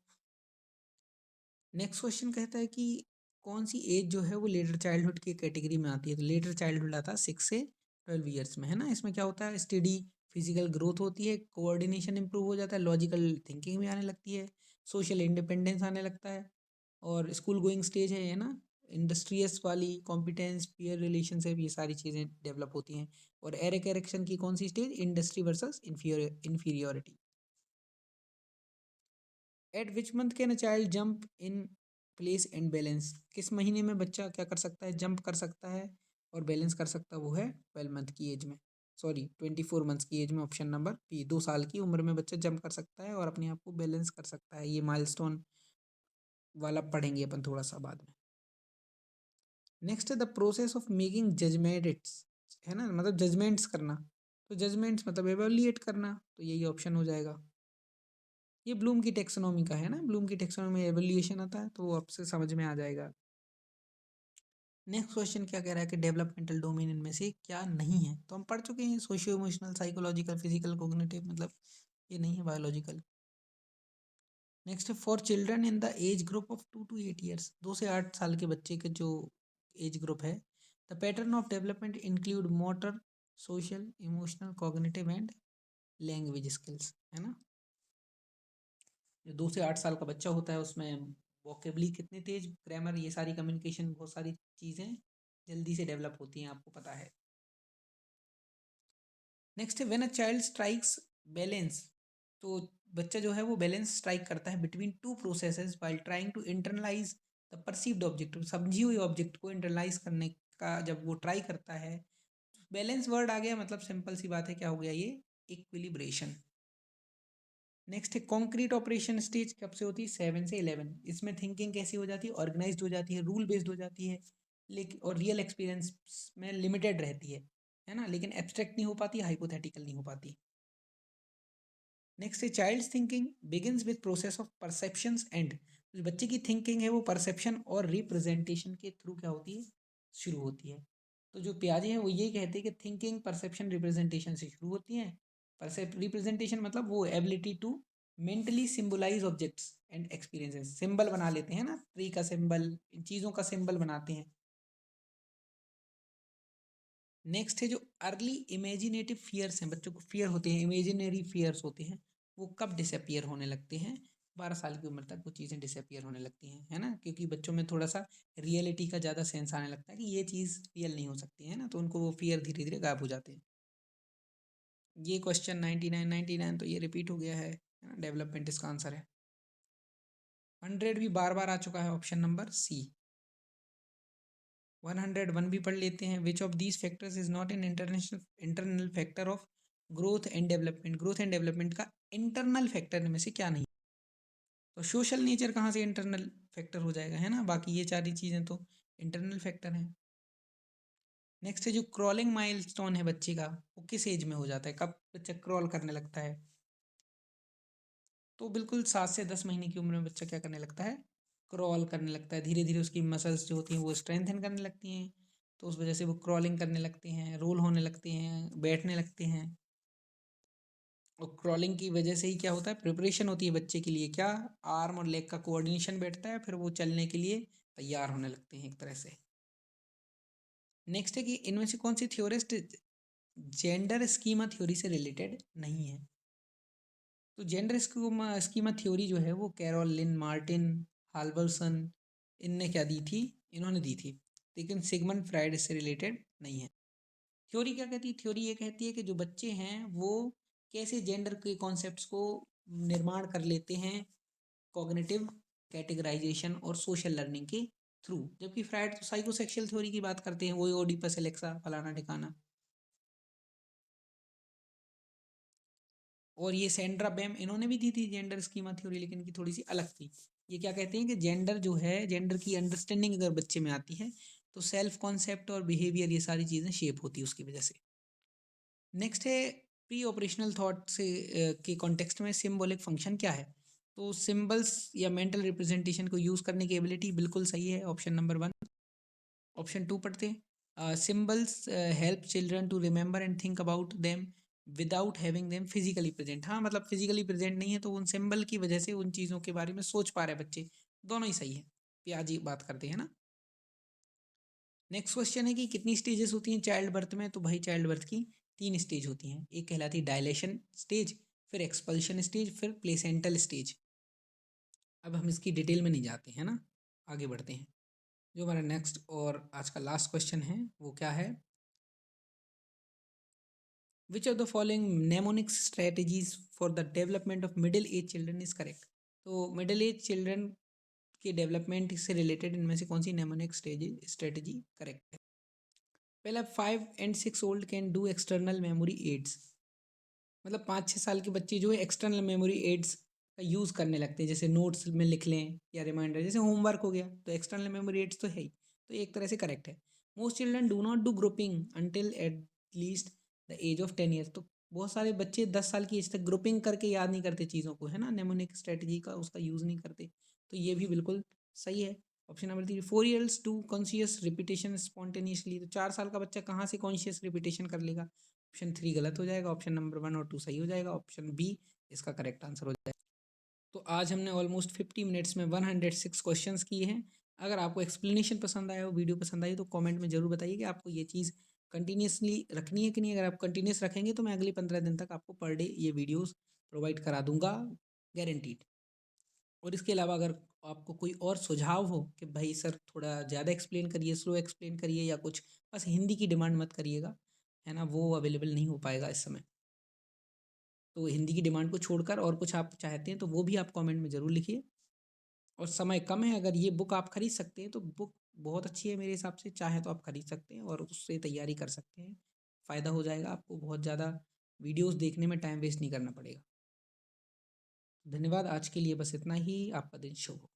नेक्स्ट क्वेश्चन कहता है कि कौन सी एज जो है वो लेटर चाइल्डहुड की कैटेगरी में आती है, तो लेटर चाइल्डहुड आता है 6 से 12 ईयर्स में, है ना। इसमें क्या होता है, स्टडी फिजिकल ग्रोथ होती है, कोऑर्डिनेशन इंप्रूव हो जाता है, लॉजिकल थिंकिंग भी आने लगती है, सोशल इंडिपेंडेंस आने लगता है, और स्कूल गोइंग स्टेज है ना, इंडस्ट्रियस वाली कॉम्पिटेंस पीयर रिलेशनशिप ये सारी चीज़ें डेवलप होती हैं। और एरिक एरिक्सन की कौन सी stage, industry versus inferiority. At which month can a child jump in place and balance, किस महीने में बच्चा क्या कर सकता है, जंप कर सकता है और बैलेंस कर सकता है, वो है 12 मंथ की एज में, सॉरी 24 मंथ्स की एज में, ऑप्शन नंबर बी, 2 साल की उम्र में बच्चा जंप कर सकता है और अपने आप को बैलेंस कर सकता है, ये माइलस्टोन वाला पढ़ेंगे अपन थोड़ा सा बाद में। नेक्स्ट है the process of making judgements, है ना, मतलब जजमेंट्स करना, तो जजमेंट्स मतलब एवेल्युएट करना, तो यही ऑप्शन हो जाएगा। ये ब्लूम की टेक्सोनॉमी का है ना, ब्लूम की टेक्सोनॉमी में एवोल्यूशन आता है, तो वो आपसे समझ में आ जाएगा। नेक्स्ट क्वेश्चन क्या कह रहा है कि डेवलपमेंटल डोमेन इनमें से क्या नहीं है, तो हम पढ़ चुके हैं, socio emotional psychological physical cognitive, मतलब ये नहीं है बायोलॉजिकल। नेक्स्ट है for children in the age group of 2 to 8 years, 2 से 8 साल के बच्चे के जो एज ग्रुप है, the pattern of development include motor social, emotional, cognitive and language skills, है ना। जो 2 से 8 साल का बच्चा होता है उसमें वोकेबली कितनी तेज, ग्रामर, ये सारी कम्युनिकेशन, बहुत सारी चीज़ें जल्दी से डेवलप होती हैं, आपको पता है। नेक्स्ट है when a child strikes balance, तो बच्चा जो है वो बैलेंस स्ट्राइक करता है between two processes while trying to internalise the perceived object, समझी हुई ऑब्जेक्ट को इंटरलाइज करने का जब वो ट्राई करता है, बैलेंस वर्ड आ गया, मतलब सिंपल सी बात है, क्या हो गया ये, इक्विलिब्रेशन। नेक्स्ट है कॉन्क्रीट ऑपरेशन स्टेज, कब से होती है, 7 से 11। इसमें थिंकिंग कैसी हो जाती है, ऑर्गेनाइज्ड हो जाती है, रूल बेस्ड हो जाती है, लेकिन और रियल एक्सपीरियंस में लिमिटेड रहती है ना, लेकिन एब्स्ट्रैक्ट नहीं हो पाती, हाइपोथेटिकल नहीं हो पाती। नेक्स्ट है child's thinking begins with process of perceptions and, बच्चे की थिंकिंग है वो परसेप्शन और रिप्रेजेंटेशन के थ्रू क्या होती है, शुरू होती है। तो जो पियाजे हैं वो ये कहते हैं कि थिंकिंग परसेप्शन रिप्रेजेंटेशन से शुरू होती है। रिप्रेजेंटेशन मतलब वो ability to mentally symbolise objects and experiences, symbol बना लेते हैं ना, ट्री का सिंबल, इन चीज़ों का सिंबल बनाते हैं। नेक्स्ट है जो अर्ली इमेजिनेटिव फियर्स हैं, बच्चों को फियर होते हैं, इमेजिनरी फियर्स होते हैं, वो कब डिसअपियर होने लगते हैं, 12 साल की उम्र तक वो चीज़ें डिसअपियर होने लगती हैं, है ना, क्योंकि बच्चों में थोड़ा सा रियलिटी का ज़्यादा सेंस आने लगता है कि ये चीज़ रियल नहीं हो सकती है ना, तो उनको वो फियर धीरे धीरे गायब हो जाते हैं। ये क्वेश्चन 99 तो ये रिपीट हो गया है ना, डेवलपमेंट इसका आंसर है। 100 भी बार बार आ चुका है, ऑप्शन नंबर सी। 101 भी पढ़ लेते हैं। विच of these factors is not an internal factor of growth and development, growth and development का इंटरनल फैक्टर में से क्या नहीं, तो सोशल नेचर कहाँ से इंटरनल फैक्टर हो जाएगा, है ना, बाकी ये सारी चीज़ें तो इंटरनल फैक्टर हैं। नेक्स्ट है जो क्रॉलिंग माइलस्टोन है बच्चे का, वो किस एज में हो जाता है, कब बच्चा क्रॉल करने लगता है, तो बिल्कुल 7 से 10 महीने की उम्र में बच्चा क्या करने लगता है, क्रॉल करने लगता है, धीरे धीरे उसकी मसल्स जो होती हैं वो स्ट्रेंथन करने लगती हैं, तो उस वजह से वो क्रॉलिंग करने लगते हैं, रोल होने लगते हैं, बैठने लगते हैं। और क्रॉलिंग की वजह से ही क्या होता है, प्रिपरेशन होती है बच्चे के लिए, क्या, आर्म और लेग का कोऑर्डिनेशन बैठता है, फिर वो चलने के लिए तैयार होने लगते हैं एक तरह से। नेक्स्ट है कि इनमें से कौन सी थ्योरिस्ट जेंडर स्कीमा थ्योरी से रिलेटेड नहीं है, तो जेंडर स्कीमा थ्योरी जो है वो कैरोल लिन मार्टिन, हाल्वर्सन, इनने क्या दी थी, इन्होंने दी थी, लेकिन सिगमंड फ्राइड इससे रिलेटेड नहीं है। थ्योरी क्या कहती है, थ्योरी ये कहती है कि जो बच्चे हैं वो कैसे जेंडर के कॉन्सेप्ट्स को निर्माण कर लेते हैं कॉग्निटिव कैटेगराइजेशन और सोशल लर्निंग के थ्रू, जबकि फ्राइड तो साइकोसेक्सुअल थ्योरी की बात करते हैं, वही ओडिपस एलेक्सा फलाना ठिकाना। और ये सेंड्रा बैम इन्होंने भी दी थी जेंडर स्कीमा थ्योरी, लेकिन इनकी थोड़ी सी अलग थी। ये क्या कहते हैं कि जेंडर जो है, जेंडर की अंडरस्टैंडिंग अगर बच्चे में आती है तो सेल्फ कॉन्सेप्ट और बिहेवियर, ये सारी चीज़ें शेप होती है उसकी वजह से। नेक्स्ट है प्री ऑपरेशनल थॉट से के कॉन्टेक्स्ट में सिम्बॉलिक फंक्शन क्या है, तो सिम्बल्स या मेंटल रिप्रेजेंटेशन को यूज़ करने की एबिलिटी, बिल्कुल सही है, ऑप्शन नंबर 1। ऑप्शन 2 पढ़ते हैं, symbols help children to remember and think about them without having them physically present, हाँ मतलब फिजिकली प्रेजेंट नहीं है तो उन सिंबल की वजह से उन चीज़ों के बारे में सोच पा रहे हैं बच्चे, दोनों ही सही है। प्याजी बात करते हैं ना। नेक्स्ट क्वेश्चन है कि कितनी स्टेजेस होती हैं चाइल्ड बर्थ में, तो भाई चाइल्ड बर्थ की 3 स्टेज होती हैं, एक कहलाती है डायलेशन स्टेज, फिर एक्सपल्शन स्टेज, फिर प्लेसेंटल स्टेज। अब हम इसकी डिटेल में नहीं जाते हैं ना, आगे बढ़ते हैं। जो हमारा नेक्स्ट और आज का लास्ट क्वेश्चन है वो क्या है, which of the following mnemonic strategies for the development of middle age children is correct, तो मिडिल एज चिल्ड्रन के डेवलपमेंट से रिलेटेड इनमें से कौन सी mnemonic स्ट्रेटेजी करेक्ट है। पहला 5 and 6 old can do external memory aids, मतलब 5-6 साल के बच्चे जो है एक्सटर्नल मेमोरी एड्स का यूज़ करने लगते हैं, जैसे नोट्स में लिख लें या रिमाइंडर, जैसे होमवर्क हो गया तो एक्सटर्नल मेमोरी एड्स तो है ही, तो एक तरह से करेक्ट है। Most children do not do grouping until at least the age of 10 years, तो बहुत सारे बच्चे 10 साल की एज तक ग्रुपिंग करके याद नहीं करते चीज़ों को, है ना, नेमोनिक स्ट्रेटजी का उसका यूज़ नहीं करते, तो ये भी बिल्कुल सही है। Option number 3, 4 years to conscious repetition spontaneously, तो 4 साल का बच्चा कहाँ से कॉन्शियस रिपीटेशन कर लेगा, ऑप्शन 3 गलत हो जाएगा, ऑप्शन नंबर 1 और 2 सही हो जाएगा, ऑप्शन बी इसका करेक्ट आंसर हो जाएगा। तो आज हमने ऑलमोस्ट 50 मिनट्स में 106 क्वेश्चंस किए हैं। अगर आपको एक्सप्लेनेशन पसंद आया हो, वीडियो पसंद आई तो कमेंट में ज़रूर बताइए कि आपको ये चीज़ कंटिन्यूअसली रखनी है कि नहीं। अगर आप कंटिन्यूअस रखेंगे तो मैं अगले 15 दिन तक आपको पर डे ये वीडियोस प्रोवाइड करा दूंगा, गारंटीड। और इसके अलावा अगर आपको कोई और सुझाव हो कि भाई सर थोड़ा ज़्यादा एक्सप्लेन करिए, स्लो एक्सप्लेन करिए, या कुछ बस हिंदी की डिमांड मत करिएगा, है ना, वो अवेलेबल नहीं हो पाएगा इस समय। तो हिंदी की डिमांड को छोड़कर और कुछ आप चाहते हैं तो वो भी आप कमेंट में ज़रूर लिखिए। और समय कम है, अगर ये बुक आप खरीद सकते हैं तो बुक बहुत अच्छी है मेरे हिसाब से, चाहे तो आप खरीद सकते हैं और उससे तैयारी कर सकते हैं। फ़ायदा हो जाएगा आपको, बहुत ज़्यादा वीडियोस देखने में टाइम वेस्ट नहीं करना पड़ेगा। धन्यवाद, आज के लिए बस इतना ही। आपका दिन शुभ हो।